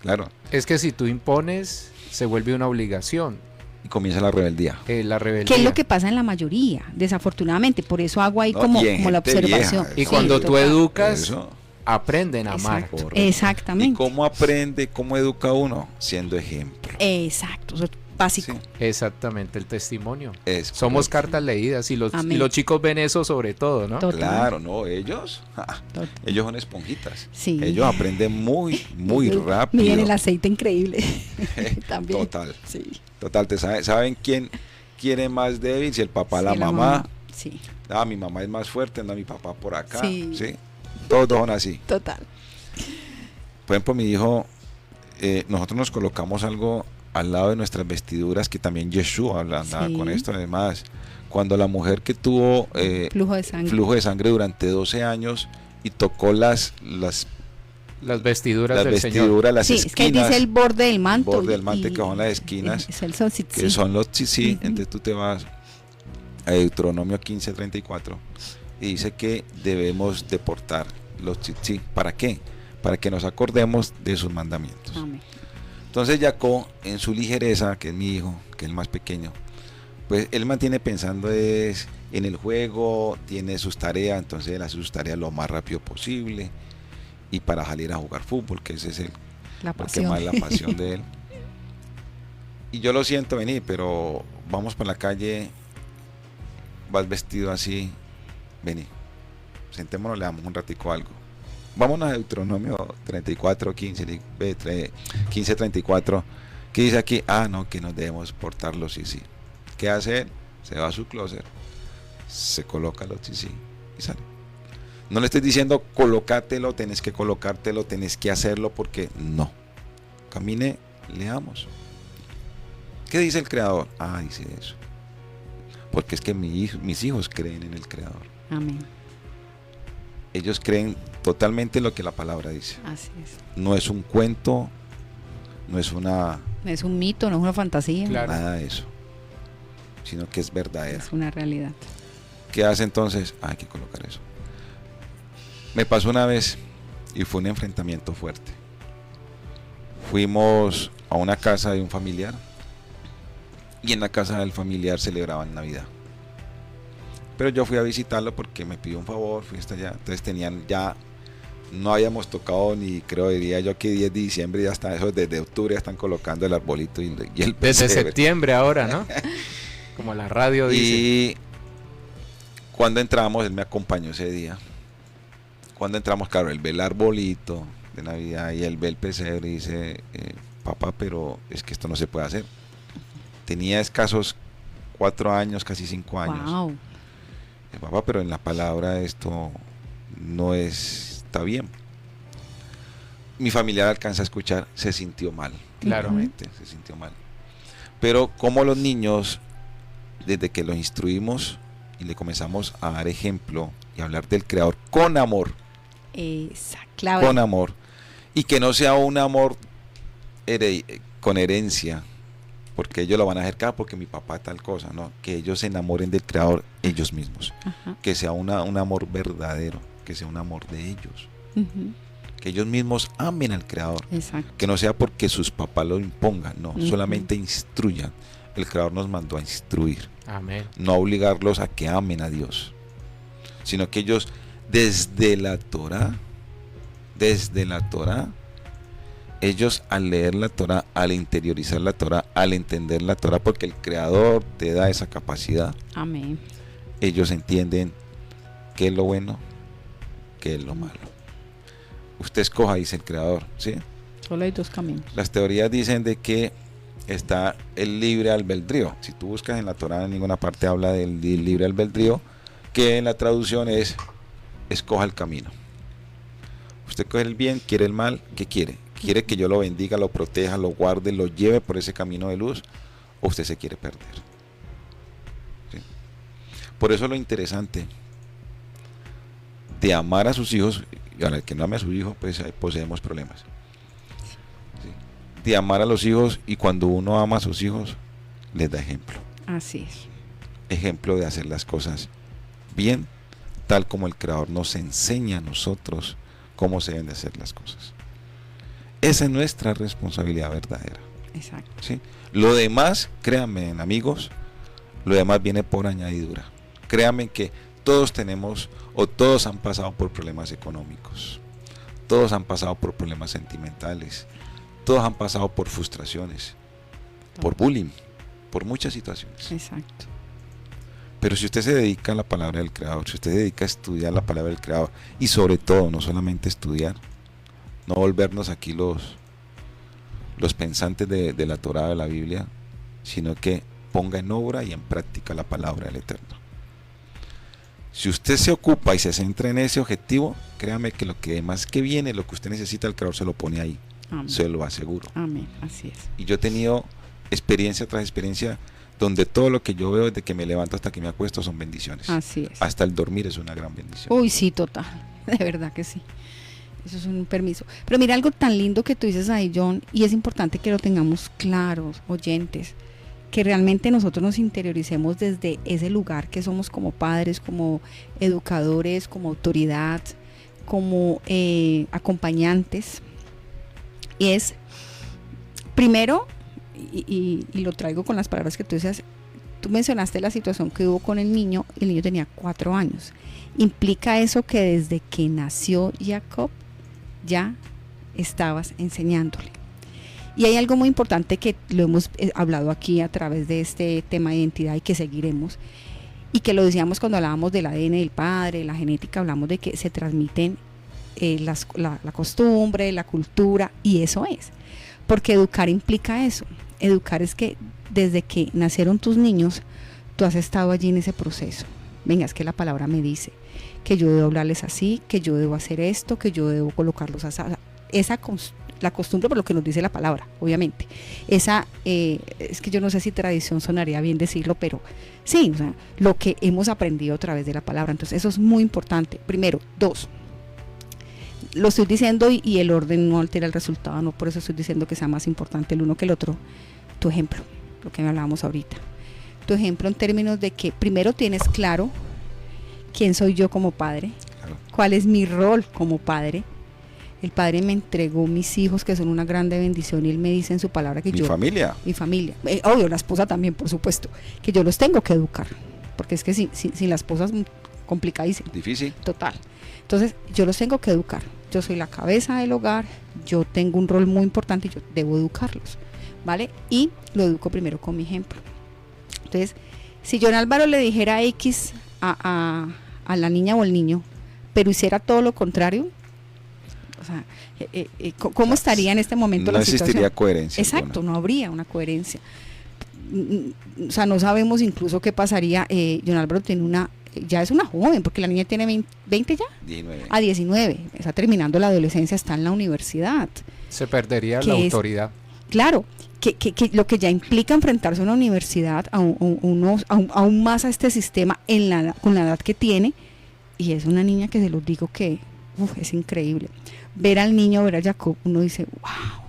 Claro. Es que si tú impones, se vuelve una obligación. Y comienza la rebeldía. La rebeldía. ¿Qué es lo que pasa en la mayoría? Desafortunadamente, por eso hago ahí No, como y en la gente observación. vieja, Y cuando tú total. educas, Eso. aprenden a amar. Exacto, Correcto. exactamente. ¿Y cómo aprende, cómo educa uno? Siendo ejemplo. Exacto, eso es básico. Sí, Exactamente, el testimonio. es Somos correcto. cartas leídas y Amén. los chicos ven eso sobre todo, ¿no? Total. Claro, no, ellos Total. ellos son esponjitas. Sí. Ellos aprenden muy rápido. Miren el aceite increíble. También. Total. Sí. Total, ¿saben quién es más débil? Si el papá, Sí, la mamá. Sí, Mi mamá es más fuerte, anda mi papá por acá. Sí. Sí. Todos son así. total. Por ejemplo, mi hijo, nosotros nos colocamos algo al lado de nuestras vestiduras que también Yeshua andaba Sí. con esto. Además, cuando la mujer que tuvo Flujo de sangre. flujo de sangre durante 12 años y tocó las Las vestiduras del Señor. vestiduras, las Sí, es que ahí esquinas, dice el borde del manto. borde del manto, que son las esquinas, Es el solsticio. que son los tzitzit. Ujú. Entonces tú te vas a Deuteronomio 15:34 y dice que debemos deportar los tzitzit. ¿Para qué? Para que nos acordemos de sus mandamientos. Amén. Entonces Jacob, en su ligereza, que es mi hijo, que es el más pequeño, pues él mantiene pensando en el juego, tiene sus tareas, entonces él hace sus tareas lo más rápido posible y para salir a jugar fútbol, que ese es La lo que pasión. más la pasión de él. Y yo lo siento venir, pero vamos por la calle, vas vestido así, vení, sentémonos, le damos un ratico algo. Vámonos a Deuteronomio 34, 15:34, que dice aquí, no, que nos debemos portar los sí. ¿Qué hace él? Se va a su closet, se coloca los sí y sale. No le estoy diciendo colócatelo, tenés que colocártelo, tenés que hacerlo, porque no. Camine, leamos. ¿Qué dice el Creador? Dice eso. Porque es que mis hijos creen en el Creador. Amén. Ellos creen totalmente lo que la palabra dice. Así es. No es un cuento, no es No es un mito, no es una fantasía. Claro. nada de eso, sino que es verdadera. Es una realidad. ¿Qué hace entonces? Hay que colocar eso. Me pasó una vez y fue un enfrentamiento fuerte. Fuimos a una casa de un familiar y en la casa del familiar celebraban Navidad. Pero yo fui a visitarlo porque me pidió un favor, fui hasta allá. Entonces no habíamos tocado ni, diría yo que 10 de diciembre, ya está, eso desde octubre ya están colocando el arbolito y el Desde pesebre. septiembre ahora, ¿no? Como la radio dice. Y cuando entramos, él me acompañó ese día. Cuando entramos, claro, él ve el arbolito de Navidad y él ve el pesebre y dice, papá, pero es que esto no se puede hacer. Tenía escasos 4 años, casi 5 años. Wow. Papá, pero en la palabra esto no está bien. Mi familiar alcanza a escuchar, se sintió mal. Claro. Claramente, se sintió mal. Pero como los niños, desde que los instruimos y le comenzamos a dar ejemplo y a hablar del Creador con amor, Esa clave. con amor, y que no sea un amor con herencia, porque ellos lo van a acercar porque mi papá tal cosa, no, que ellos se enamoren del Creador ellos mismos, Ajá. que sea un amor verdadero, que sea un amor de ellos, Ujú. que ellos mismos amen al Creador, Exacto. que no sea porque sus papás lo impongan, no, Ujú. solamente instruyan. El Creador nos mandó a instruir, Amén. no a obligarlos a que amen a Dios, sino que ellos desde la Torá, ellos al leer la Torá, al interiorizar la Torá, al entender la Torá, porque el Creador te da esa capacidad, Amén. ellos entienden qué es lo bueno, qué es lo malo. Usted escoja, dice el Creador, ¿sí? Solo hay 2 caminos. Las teorías dicen de que está el libre albedrío. Si tú buscas en la Torá, en ninguna parte habla del libre albedrío, que en la traducción es escoja el camino. Usted coge el bien, quiere el mal, ¿qué quiere? ¿Quiere que yo lo bendiga, lo proteja, lo guarde, lo lleve por ese camino de luz? o usted se quiere perder. ¿Sí? Por eso lo interesante de amar a sus hijos, y al que no ame a su hijo, pues ahí poseemos problemas. ¿Sí? De amar a los hijos, y cuando uno ama a sus hijos, les da ejemplo. Así es. Ejemplo de hacer las cosas bien, tal como el Creador nos enseña a nosotros cómo se deben de hacer las cosas. Esa es nuestra responsabilidad verdadera. Exacto. ¿Sí? Lo demás, créanme, amigos, lo demás viene por añadidura. Créanme que todos tenemos, o todos han pasado por problemas económicos, todos han pasado por problemas sentimentales, todos han pasado por frustraciones, por bullying, por muchas situaciones. Exacto. Pero si usted se dedica a la palabra del Creador, si usted se dedica a estudiar la palabra del Creador, y sobre todo, no solamente estudiar, no volvernos aquí los pensantes de la Torá, de la Biblia, sino que ponga en obra y en práctica la palabra del Eterno. Si usted se ocupa y se centra en ese objetivo, créame que lo que más que viene, lo que usted necesita, el Creador se lo pone ahí. Amén. Se lo aseguro. Amén, así es. Y yo he tenido experiencia tras experiencia donde todo lo que yo veo desde que me levanto hasta que me acuesto son bendiciones. Así es. Hasta el dormir es una gran bendición. Uy, sí, total. De verdad que sí. Eso es un permiso. Pero mira algo tan lindo que tú dices ahí, John, y es importante que lo tengamos claros, oyentes, que realmente nosotros nos interioricemos desde ese lugar que somos como padres, como educadores, como autoridad, como acompañantes. Y es, primero, y lo traigo con las palabras que tú decías, tú mencionaste la situación que hubo con el niño tenía 4 años. Implica eso que desde que nació Jacob ya estabas enseñándole. Y hay algo muy importante que lo hemos hablado aquí a través de este tema de identidad y que seguiremos, y que lo decíamos cuando hablábamos del ADN del padre, la genética, hablamos de que se transmiten la costumbre, la cultura, y eso es, porque educar implica eso. Educar es que desde que nacieron tus niños, tú has estado allí en ese proceso. Venga, es que la palabra me dice que yo debo hablarles así, que yo debo hacer esto, que yo debo colocarlos así. La costumbre, por lo que nos dice la palabra, obviamente. Es que yo no sé si tradición sonaría bien decirlo, pero sí, o sea, lo que hemos aprendido a través de la palabra. Entonces, eso es muy importante. Primero. 2, lo estoy diciendo y el orden no altera el resultado, no por eso estoy diciendo que sea más importante el uno que el otro. Tu ejemplo, lo que hablábamos ahorita. Tu ejemplo en términos de que primero tienes claro quién soy yo como padre, Claro. cuál es mi rol como padre. El Padre me entregó mis hijos, que son una grande bendición, y Él me dice en su palabra que Mi familia. mi familia, obvio, la esposa también, por supuesto, que yo los tengo que educar, porque es que sin la esposa es complicadísimo. Difícil. Total. Entonces, yo los tengo que educar. Yo soy la cabeza del hogar, yo tengo un rol muy importante y yo debo educarlos, ¿vale? Y lo educo primero con mi ejemplo. Entonces, si John Álvaro le dijera X a la niña o el niño, pero hiciera todo lo contrario, o sea, ¿cómo estaría en este momento no la situación? existiría coherencia. Exacto, alguna. no habría una coherencia. O sea, no sabemos incluso qué pasaría. John Álvaro ya es una joven, porque la niña tiene 20 ya. 19. A 19, está terminando la adolescencia, está en la universidad. Se perdería ¿Qué la es? autoridad. Claro, que lo que ya implica enfrentarse a una universidad, aún más a este sistema con la edad que tiene, y es una niña que se los digo que es increíble. Ver al niño, ver a Jacob, uno dice, wow,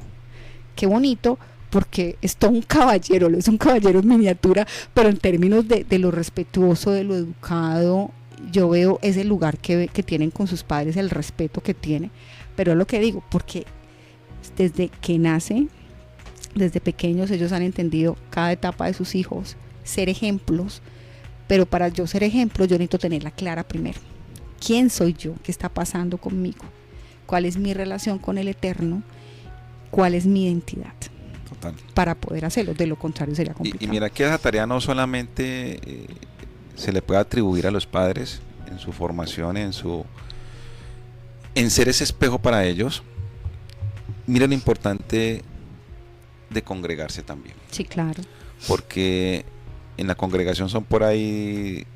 qué bonito, porque es todo un caballero, es un caballero en miniatura, pero en términos de lo respetuoso, de lo educado, yo veo ese lugar que tienen con sus padres, el respeto que tiene, pero es lo que digo, porque desde que nace, desde pequeños ellos han entendido cada etapa de sus hijos, ser ejemplos, pero para yo ser ejemplo yo necesito tenerla clara primero. ¿Quién soy yo? ¿Qué está pasando conmigo? ¿Cuál es mi relación con el Eterno? ¿Cuál es mi identidad? Total. Para poder hacerlo, de lo contrario sería complicado. Y mira que esa tarea no solamente se le puede atribuir a los padres en su formación, en ser ese espejo para ellos. Mira lo importante de congregarse también. Sí, claro. Porque en la congregación son por ahí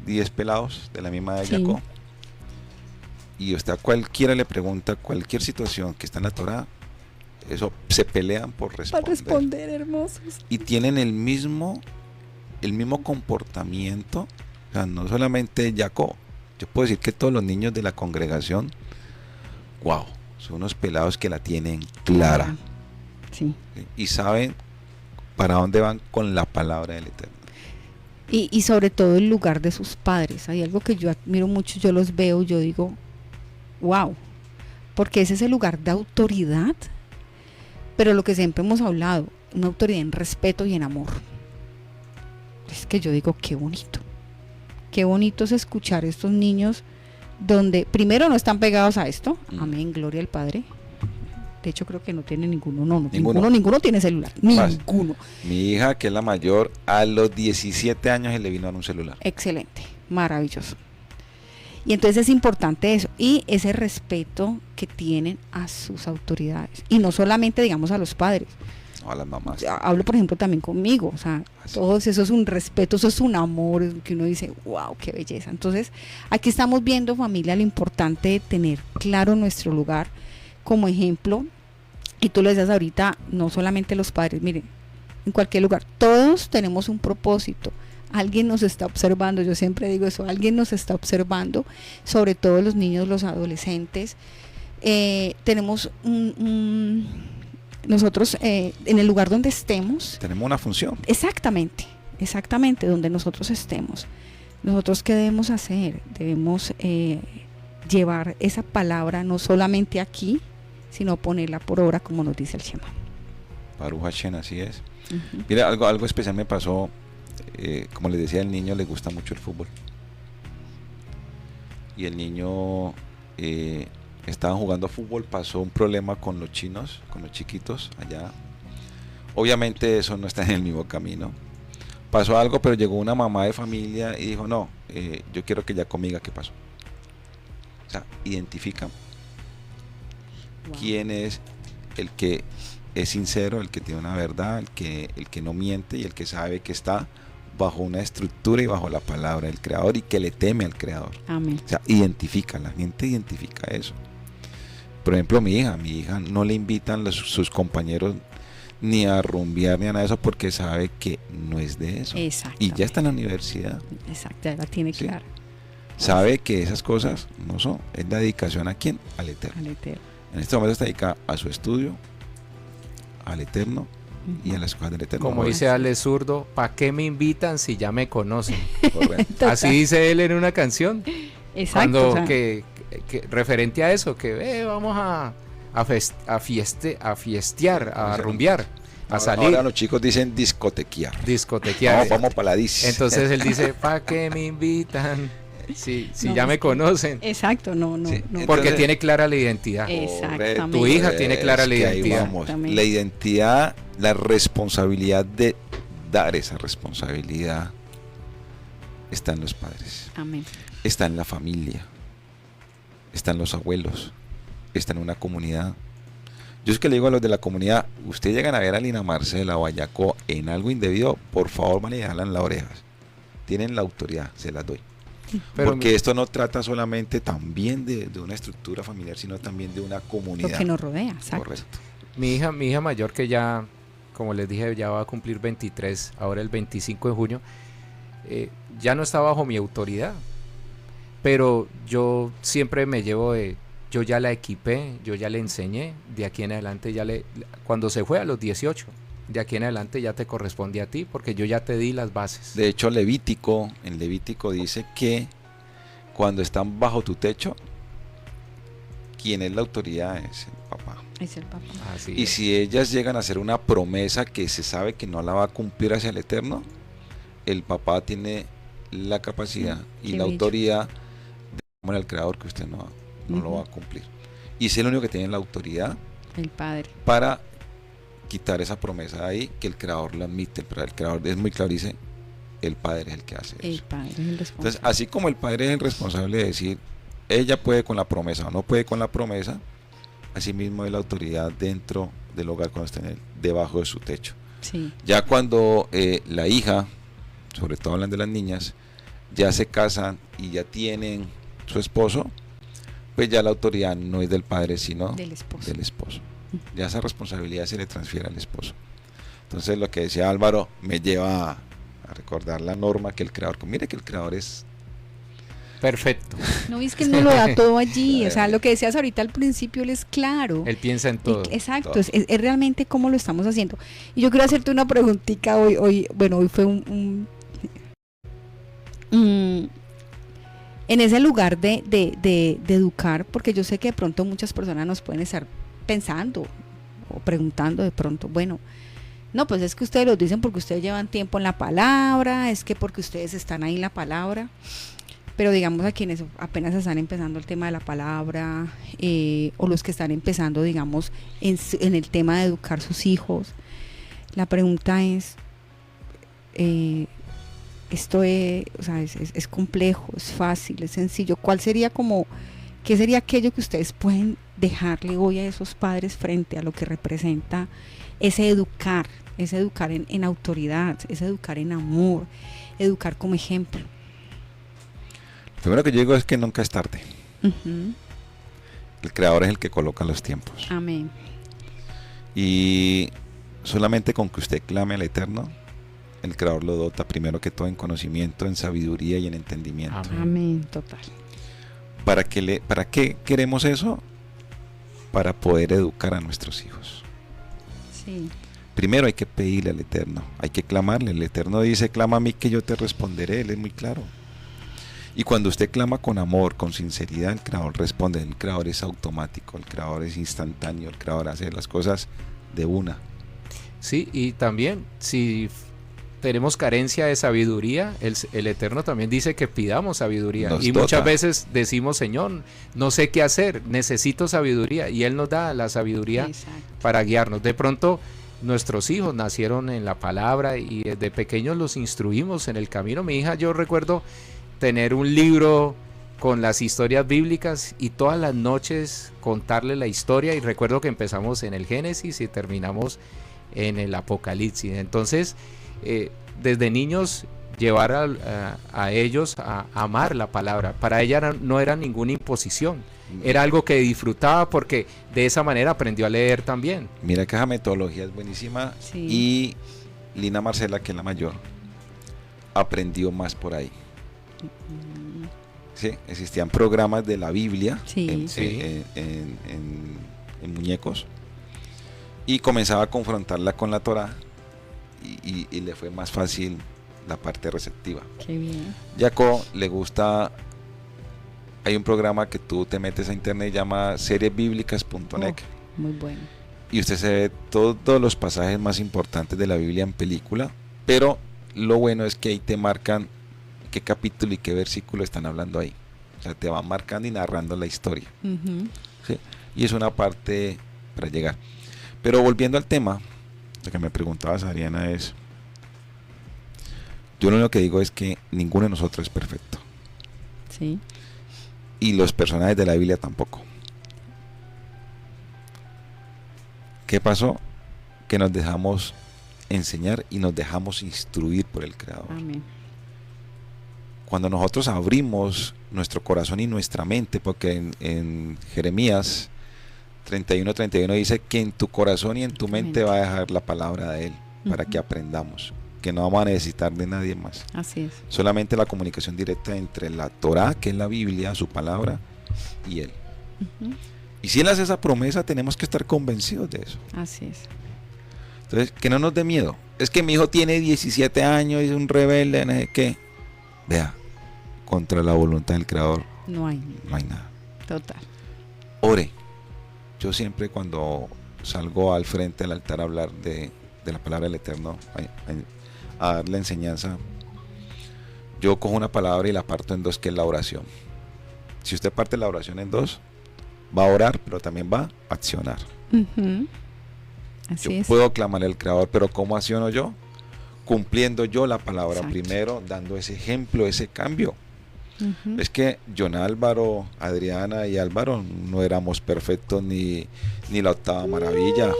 10 pelados de la misma de Sí. Jacob. Y usted a cualquiera le pregunta cualquier situación que está en la Torá eso se pelean por Para responder. responder, hermosos. Y tienen el mismo comportamiento, o sea, no solamente Jacob, yo puedo decir que todos los niños de la congregación, wow, son unos pelados que la tienen clara. Sí. Y saben para dónde van con la palabra del Eterno. Y sobre todo el lugar de sus padres. Hay algo que yo admiro mucho, yo los veo, yo digo, wow, porque ese es el lugar de autoridad, pero lo que siempre hemos hablado, una autoridad en respeto y en amor. Es que yo digo, qué bonito es escuchar estos niños donde primero no están pegados a esto, amén, gloria al Padre. De hecho creo que no tiene ninguno tiene celular, ninguno. Mi hija, que es la mayor, a los 17 años se le vino a un celular. Excelente, maravilloso. Y entonces es importante eso, y ese respeto que tienen a sus autoridades, y no solamente digamos a los padres, A las mamás. hablo por ejemplo también conmigo, o sea, todo eso es un respeto, eso es un amor que uno dice, wow, qué belleza. Entonces aquí estamos viendo, familia, lo importante de tener claro nuestro lugar como ejemplo, y tú lo decías ahorita, no solamente los padres, miren, en cualquier lugar, todos tenemos un propósito, alguien nos está observando, yo siempre digo eso, alguien nos está observando, sobre todo los niños, los adolescentes, tenemos nosotros en el lugar donde estemos, tenemos una función. Exactamente, donde nosotros estemos, nosotros qué debemos hacer, debemos llevar esa palabra no solamente aquí, sino ponerla por obra como nos dice el Shema. Baruch Hashem, así es. Uh-huh. Mira, algo especial me pasó, como les decía, el niño le gusta mucho el fútbol. Y el niño estaban jugando fútbol, pasó un problema con los chinos, con los chiquitos allá. Obviamente eso no está en el mismo camino. Pasó algo, pero llegó una mamá de familia y dijo, no, yo quiero que ella conmigo qué pasó. O sea, identifica quién es el que es sincero, el que tiene una verdad, el que no miente y el que sabe que está bajo una estructura y bajo la palabra del Creador y que le teme al Creador. Amén. O sea, identifica, la gente identifica eso. Por ejemplo, mi hija no le invitan sus compañeros ni a rumbear ni a nada de eso porque sabe que no es de eso. Y ya está en la universidad. Exacto, ya la tiene ¿sí? clara. Sabe que esas cosas no son. Es la dedicación ¿a quién? Al Eterno. Al Eterno. En este momento está dedicada a su estudio, al Eterno y a las cosas del Eterno. Como dice Ale Zurdo, ¿para qué me invitan si ya me conocen? Correcto. Así dice él en una canción. Exacto. Cuando O sea, que referente a eso, que vamos a fiestear, a rumbear, a salir. Ahora los chicos dicen discotequear. Discotequear. Vamos para la dis. Entonces él dice, ¿para qué me invitan? Si no, ya me conocen. Exacto, no. Porque Entonces, tiene clara la identidad. Exactamente. Tu hija tiene clara la identidad. La identidad, la responsabilidad de dar esa responsabilidad está en los padres. Amén. Está en la familia. Está en los abuelos. Está en una comunidad. Yo es que le digo a los de la comunidad, ustedes llegan a ver a Lina Marcela o a Jacob en algo indebido, por favor van y jalan las orejas. Tienen la autoridad, se las doy. Porque esto no trata solamente también de una estructura familiar, sino también de una comunidad. Lo que nos rodea, exacto. Correcto. Mi hija mayor, que ya, como les dije, ya va a cumplir 23, ahora el 25 de junio, ya no está bajo mi autoridad. Pero yo siempre me llevo yo ya la equipé, yo ya le enseñé, de aquí en adelante cuando se fue a los 18, de aquí en adelante ya te corresponde a ti, porque yo ya te di las bases. De hecho, en Levítico dice que cuando están bajo tu techo, quien es la autoridad es el papá. Es el papá. Así Y es. si ellas llegan a hacer una promesa que se sabe que no la va a cumplir hacia el Eterno, el papá tiene la capacidad y Qué la bello. autoridad de decirle al Creador que usted no lo va a cumplir. Y es el único que tiene la autoridad El Padre. para quitar esa promesa de ahí, que el Creador la admite. Pero el Creador es muy claro, dice, el Padre es el que hace El eso. Padre es el responsable. Entonces, así como el Padre es el responsable de decir, ella puede con la promesa o no puede con la promesa, así mismo es la autoridad dentro del hogar cuando está debajo de su techo. Sí. Ya cuando la hija, sobre todo hablando de las niñas, ya se casan y ya tienen su esposo, pues ya la autoridad no es del padre, sino Del esposo. del esposo. ya esa responsabilidad se le transfiere al esposo. Entonces lo que decía Álvaro me lleva a recordar la norma que el creador, mire que el creador es perfecto. No, es que él no lo da todo allí, o sea, lo que decías ahorita al principio, él es claro. Él piensa en todo. Exacto, todo. Es realmente cómo lo estamos haciendo. Y yo quiero hacerte una preguntita hoy fue en ese lugar de educar, porque yo sé que de pronto muchas personas nos pueden estar pensando o preguntando de pronto, bueno, no, pues es que ustedes lo dicen porque ustedes llevan tiempo en la palabra, es que porque ustedes están ahí en la palabra. Pero digamos a quienes apenas están empezando el tema de la palabra, o los que están empezando, digamos, en el tema de educar sus hijos, la pregunta es, esto es complejo, es fácil, es sencillo. ¿Qué sería aquello que ustedes pueden dejarle hoy a esos padres frente a lo que representa ese educar en autoridad, ese educar en amor, educar como ejemplo? Lo primero que yo digo es que nunca es tarde. Uh-huh. El creador es el que coloca los tiempos. Amén. Y solamente con que usted clame al Eterno, el creador lo dota primero que todo en conocimiento, en sabiduría y en entendimiento. Amén, total. ¿Para qué queremos eso? Para poder educar a nuestros hijos. Sí. Primero hay que pedirle al Eterno, hay que clamarle. El Eterno dice, clama a mí que yo te responderé. Él es muy claro. Y cuando usted clama con amor, con sinceridad, el creador responde. El creador es automático, el creador es instantáneo, el creador hace las cosas de una. Sí, y también si tenemos carencia de sabiduría, el Eterno también dice que pidamos sabiduría. Nos y dota. muchas veces decimos, Señor, no sé qué hacer, necesito sabiduría. Y Él nos da la sabiduría. Exacto. Para guiarnos. De pronto nuestros hijos nacieron en la palabra y desde pequeños los instruimos en el camino. Mi hija, yo recuerdo tener un libro con las historias bíblicas y todas las noches contarle la historia, y recuerdo que empezamos en el Génesis y terminamos en el Apocalipsis. Entonces desde niños llevar a ellos a amar la palabra. Para ella no era ninguna imposición, era algo que disfrutaba porque de esa manera aprendió a leer también. Mira que esa metodología es buenísima. Sí. Y Lina Marcela, que es la mayor, aprendió más por ahí. Sí, existían programas de la Biblia. Sí. En muñecos, y comenzaba a confrontarla con la Torá y le fue más fácil la parte receptiva. Qué bien. Jaco le gusta, hay un programa que tú te metes a internet, llama seriesbiblicas.net. Muy bueno. Y usted se ve todos los pasajes más importantes de la Biblia en película, pero lo bueno es que ahí te marcan qué capítulo y qué versículo están hablando ahí. O sea, te van marcando y narrando la historia. Uh-huh. ¿Sí? Y es una parte para llegar. Pero volviendo al tema, lo que me preguntabas, Adriana, es, yo lo único que digo es que ninguno de nosotros es perfecto. Sí. Y los personajes de la Biblia tampoco. ¿Qué pasó? Que nos dejamos enseñar y nos dejamos instruir por el Creador. Amén. Cuando nosotros abrimos nuestro corazón y nuestra mente, porque en Jeremías 31:31 dice que en tu corazón y en tu mente va a dejar la palabra de Él, para que aprendamos, que no vamos a necesitar de nadie más. Así es. Solamente la comunicación directa entre la Torá, que es la Biblia, su palabra, y Él. Uh-huh. Y si Él hace esa promesa, tenemos que estar convencidos de eso. Así es. Entonces, que no nos dé miedo. Es que mi hijo tiene 17 años y es un rebelde, no sé qué. Vea, contra la voluntad del Creador no hay nada. Total. Ore. Yo siempre cuando salgo al frente del altar a hablar de la palabra del Eterno, a dar la enseñanza, yo cojo una palabra y la parto en dos, que es la oración. Si usted parte la oración en dos, va a orar, pero también va a accionar. Uh-huh. Así yo es. puedo clamarle al Creador, pero ¿cómo acciono yo? Cumpliendo yo la palabra. Exacto. Primero, dando ese ejemplo, ese cambio. Uh-huh. Es que John Álvaro, Adriana y Álvaro no éramos perfectos ni la octava maravilla.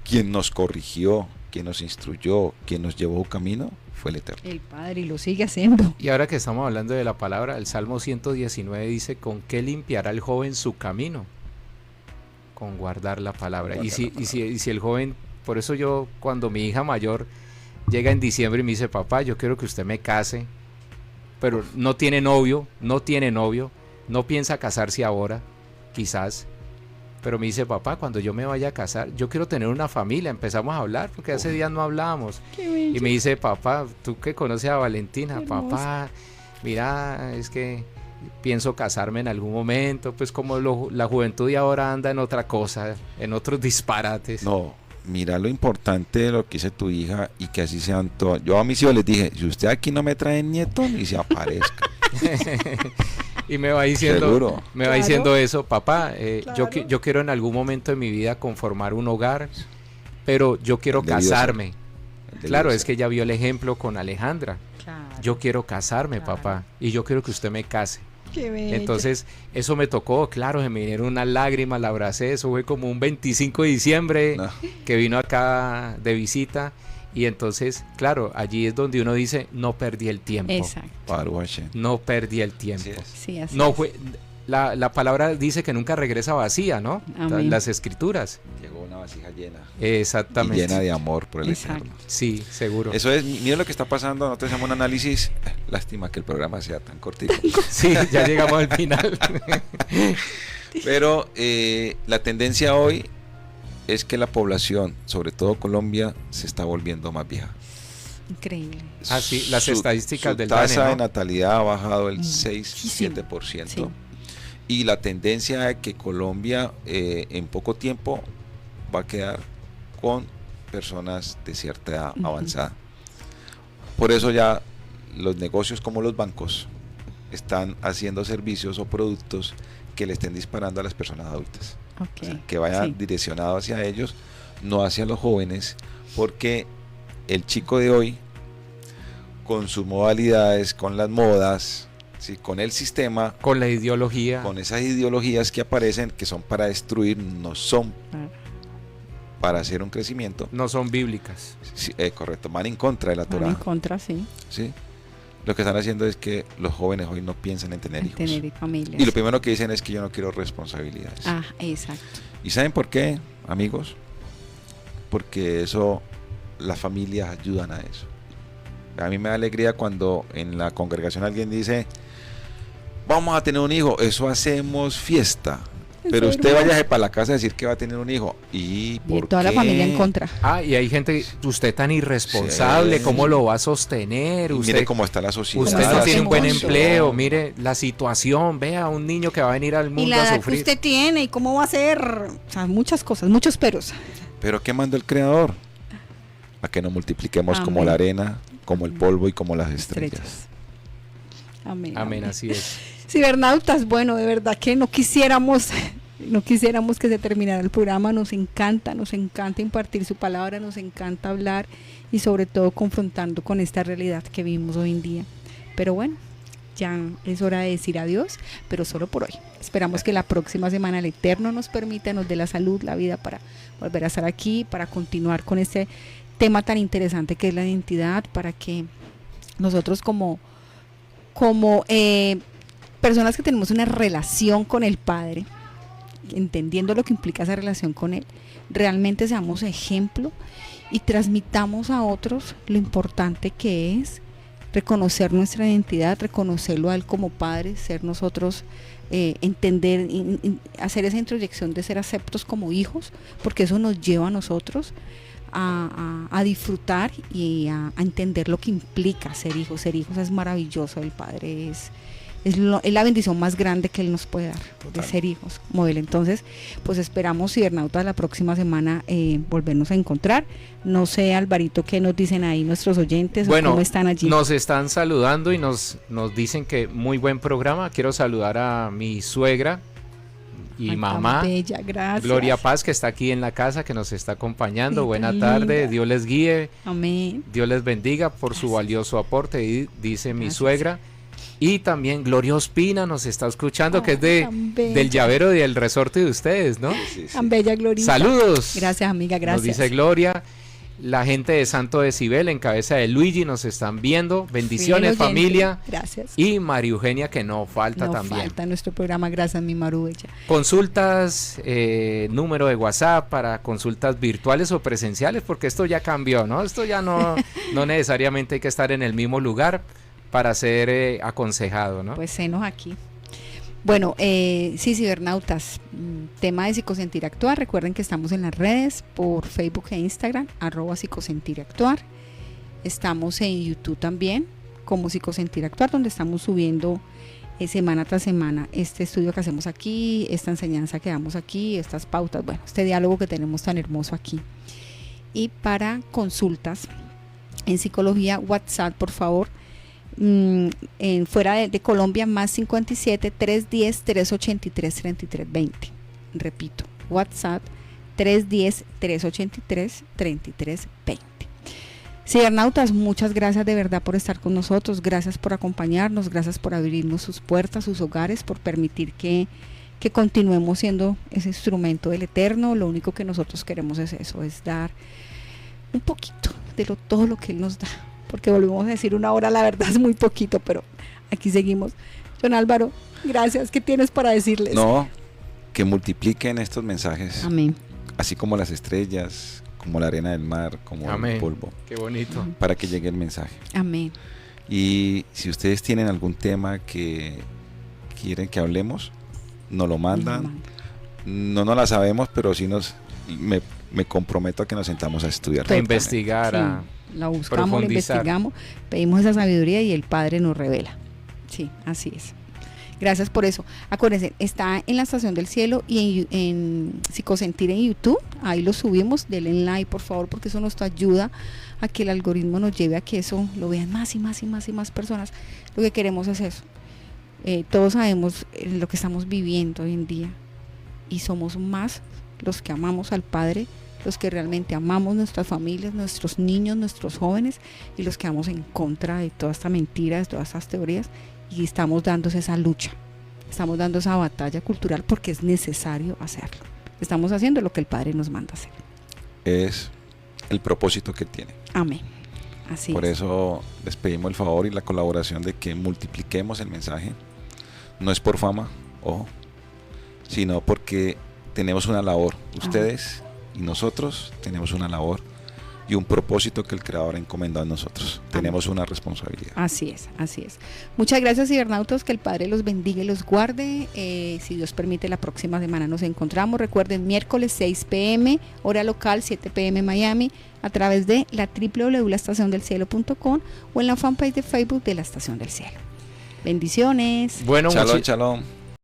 Quien nos corrigió, quien nos instruyó, quien nos llevó un camino fue el Eterno. El Padre, y lo sigue haciendo. Y ahora que estamos hablando de la palabra, el Salmo 119 dice: ¿con qué limpiará el joven su camino? con guardar la palabra. Guardar Y si, la palabra. y si el joven, por eso yo, cuando mi hija mayor llega en diciembre y me dice, papá, yo quiero que usted me case, pero no tiene novio, no piensa casarse ahora, quizás, pero me dice, papá, cuando yo me vaya a casar, yo quiero tener una familia. Empezamos a hablar, porque hace días no hablábamos. Y me dice, papá, tú que conoces a Valentina, papá, mira, es que pienso casarme en algún momento, pues como la juventud de ahora anda en otra cosa, en otros disparates. No, mira lo importante de lo que dice tu hija y que así sean todos. Yo a mis hijos les dije, si usted aquí no me trae nieto, ni se aparezca. Y me va diciendo, Seguro. va diciendo eso, papá, Claro. yo quiero en algún momento de mi vida conformar un hogar, pero yo quiero Debió ser. casarme. Debió Claro, ser. es que ella vio el ejemplo con Alejandra. Claro. Yo quiero casarme, Claro. papá, y yo quiero que usted me case. Qué bella. Entonces, eso me tocó, claro, se me vinieron unas lágrimas, la abracé, eso fue como un 25 de diciembre No. que vino acá de visita, y entonces, claro, allí es donde uno dice, no perdí el tiempo, Exacto. Baruch Hashem. no perdí el tiempo. Así es. Sí, así No es. fue, la palabra dice que nunca regresa vacía, ¿no? Amén. Las escrituras. Llegó una vasija llena. Exactamente. Y llena de amor por el Exacto. Eterno. Sí, seguro. Eso es, mira lo que está pasando, nosotros hacemos un análisis. Lástima que el programa sea tan cortito. Sí, ya llegamos al final. Pero la tendencia hoy es que la población, sobre todo Colombia, se está volviendo más vieja. Increíble. Ah, sí, las estadísticas su del tasa DANE, de ¿no? natalidad ha bajado el Muchísimo. 6-7%. Sí. Y la tendencia es que Colombia en poco tiempo va a quedar con personas de cierta edad Ujú. avanzada. Por eso ya los negocios como los bancos están haciendo servicios o productos que le estén disparando a las personas adultas. Ok. O sea, que vayan Sí. direccionado hacia ellos, no hacia los jóvenes, porque el chico de hoy, con sus modalidades, con las modas, ¿sí? Con el sistema, Con la ideología. con esas ideologías que aparecen, que son para destruir, no son Claro. para hacer un crecimiento. No son bíblicas. Sí, correcto, van en contra de la Van en Torah. contra, sí. ¿Sí? Lo que están haciendo es que los jóvenes hoy no piensan en tener En hijos. tener familias. Y lo primero que dicen es que yo no quiero responsabilidades. Ah, exacto. ¿Y saben por qué, amigos? Porque eso, las familias ayudan a eso. A mí me da alegría cuando en la congregación alguien dice, vamos a tener un hijo, eso hacemos fiesta. Pero Eso, usted hermoso. váyase para la casa a decir que va a tener un hijo. ¿Y Y por toda la qué? familia en contra. Ah, y hay gente, usted tan irresponsable, Sí. ¿cómo lo va a sostener? Y Usted, mire cómo está la sociedad. usted no la tiene un buen situación. empleo, mire la situación, vea un niño que va a venir al Y mundo la a edad que sufrir. usted tiene y cómo va a ser. O sea, muchas cosas, muchos peros. Pero ¿qué mandó el Creador? A que nos multipliquemos como Amén. la arena, como el Amén. polvo y como las estrellas. Estrellas. Amén. Amén, así es. Cibernautas, bueno, de verdad que no quisiéramos que se terminara el programa. Nos encanta impartir su palabra, nos encanta hablar y sobre todo confrontando con esta realidad que vivimos hoy en día. Pero bueno, ya es hora de decir adiós, pero solo por hoy. Esperamos que la próxima semana el Eterno nos permita, nos dé la salud, la vida para volver a estar aquí, para continuar con este tema tan interesante que es la identidad, para que nosotros como personas que tenemos una relación con el Padre, entendiendo lo que implica esa relación con Él, realmente seamos ejemplo y transmitamos a otros lo importante que es reconocer nuestra identidad, reconocerlo a Él como Padre, ser nosotros, entender, hacer esa introyección de ser aceptos como hijos, porque eso nos lleva a nosotros a disfrutar y a entender lo que implica ser hijos. Ser hijos es maravilloso, el Padre es la bendición más grande que Él nos puede dar, de ser hijos como Él. Entonces, pues esperamos, cibernautas, la próxima semana volvernos a encontrar. No sé, Alvarito, qué nos dicen ahí nuestros oyentes, Bueno, o cómo están allí. nos están saludando y nos dicen que muy buen programa. Quiero saludar a mi suegra y Ay, tan mamá, bella, gracias. Gloria Paz, que está aquí en la casa, que nos está acompañando. Sí, Buena tan tarde, linda. Dios les guíe, Amén. Dios les bendiga por su Gracias. valioso aporte, y dice mi Gracias. suegra. Y también Gloria Ospina nos está escuchando, que es Ay, tan bella. del llavero del resorte de ustedes, ¿no? Sí, sí. Tan bella, Gloria. Saludos. Gracias, amiga, gracias. Nos dice Gloria. La gente de Santo Decibel, en cabeza de Luigi, nos están viendo. Bendiciones, Fiel oyente. familia. Gracias. Y María Eugenia, que no falta No también. falta nuestro programa, gracias mi Maru Bella. Consultas, número de WhatsApp para consultas virtuales o presenciales, porque esto ya cambió, ¿no? Esto ya no necesariamente hay que estar en el mismo lugar para ser aconsejado, ¿no? Pues senos aquí. Bueno, sí, cibernautas, tema de psicosentir actuar, recuerden que estamos en las redes por Facebook e Instagram, @psicosentiractuar, estamos en YouTube también como Psicosentir Actuar, donde estamos subiendo semana tras semana este estudio que hacemos aquí, esta enseñanza que damos aquí, estas pautas, bueno, este diálogo que tenemos tan hermoso aquí. Y para consultas en psicología, WhatsApp, por favor, fuera de Colombia, más 57 310 383 3320. Repito, WhatsApp 310 383 3320. Cibernautas, muchas gracias de verdad por estar con nosotros, gracias por acompañarnos, gracias por abrirnos sus puertas, sus hogares, por permitir que continuemos siendo ese instrumento del Eterno. Lo único que nosotros queremos es eso, es dar un poquito de todo lo que Él nos da, porque volvemos a decir 1 hora, la verdad es muy poquito, pero aquí seguimos. John Álvaro, gracias, ¿qué tienes para decirles? No, que multipliquen estos mensajes. Amén. Así como las estrellas, como la arena del mar, como Amén. el polvo, Qué bonito. para que llegue el mensaje. Amén. Y si ustedes tienen algún tema que quieren que hablemos, nos lo mandan. No nos la sabemos, pero sí me comprometo a que nos sentamos a estudiar. A investigar, a la buscamos, la profundizar. investigamos, pedimos esa sabiduría y el Padre nos revela. Sí, así es. Gracias por eso. Acuérdense, está en la Estación del Cielo y en Psicosentir en YouTube. Ahí lo subimos. Denle like, por favor, porque eso nos ayuda a que el algoritmo nos lleve a que eso lo vean más y más y más y más personas. Lo que queremos es eso. Todos sabemos lo que estamos viviendo hoy en día y somos más los que amamos al Padre, los que realmente amamos nuestras familias, nuestros niños, nuestros jóvenes, y los que vamos en contra de toda esta mentira, de todas estas teorías, y estamos dándose esa lucha, estamos dando esa batalla cultural porque es necesario hacerlo. Estamos haciendo lo que el Padre nos manda hacer. Es el propósito que tiene. Amén. Así Por es. eso les pedimos el favor y la colaboración de que multipliquemos el mensaje. No es por fama, ojo, sino porque tenemos una labor. Ustedes y nosotros tenemos una labor y un propósito que el Creador ha encomendado a nosotros. Amén. Tenemos una responsabilidad. Así es, así es. Muchas gracias, cibernautas, que el Padre los bendiga y los guarde. Si Dios permite, la próxima semana nos encontramos. Recuerden, miércoles 6 p.m., hora local, 7 p.m. Miami, a través de la www.laestaciondelcielo.com o en la fanpage de Facebook de La Estación del Cielo. Bendiciones. Bueno, Shalom, shalom.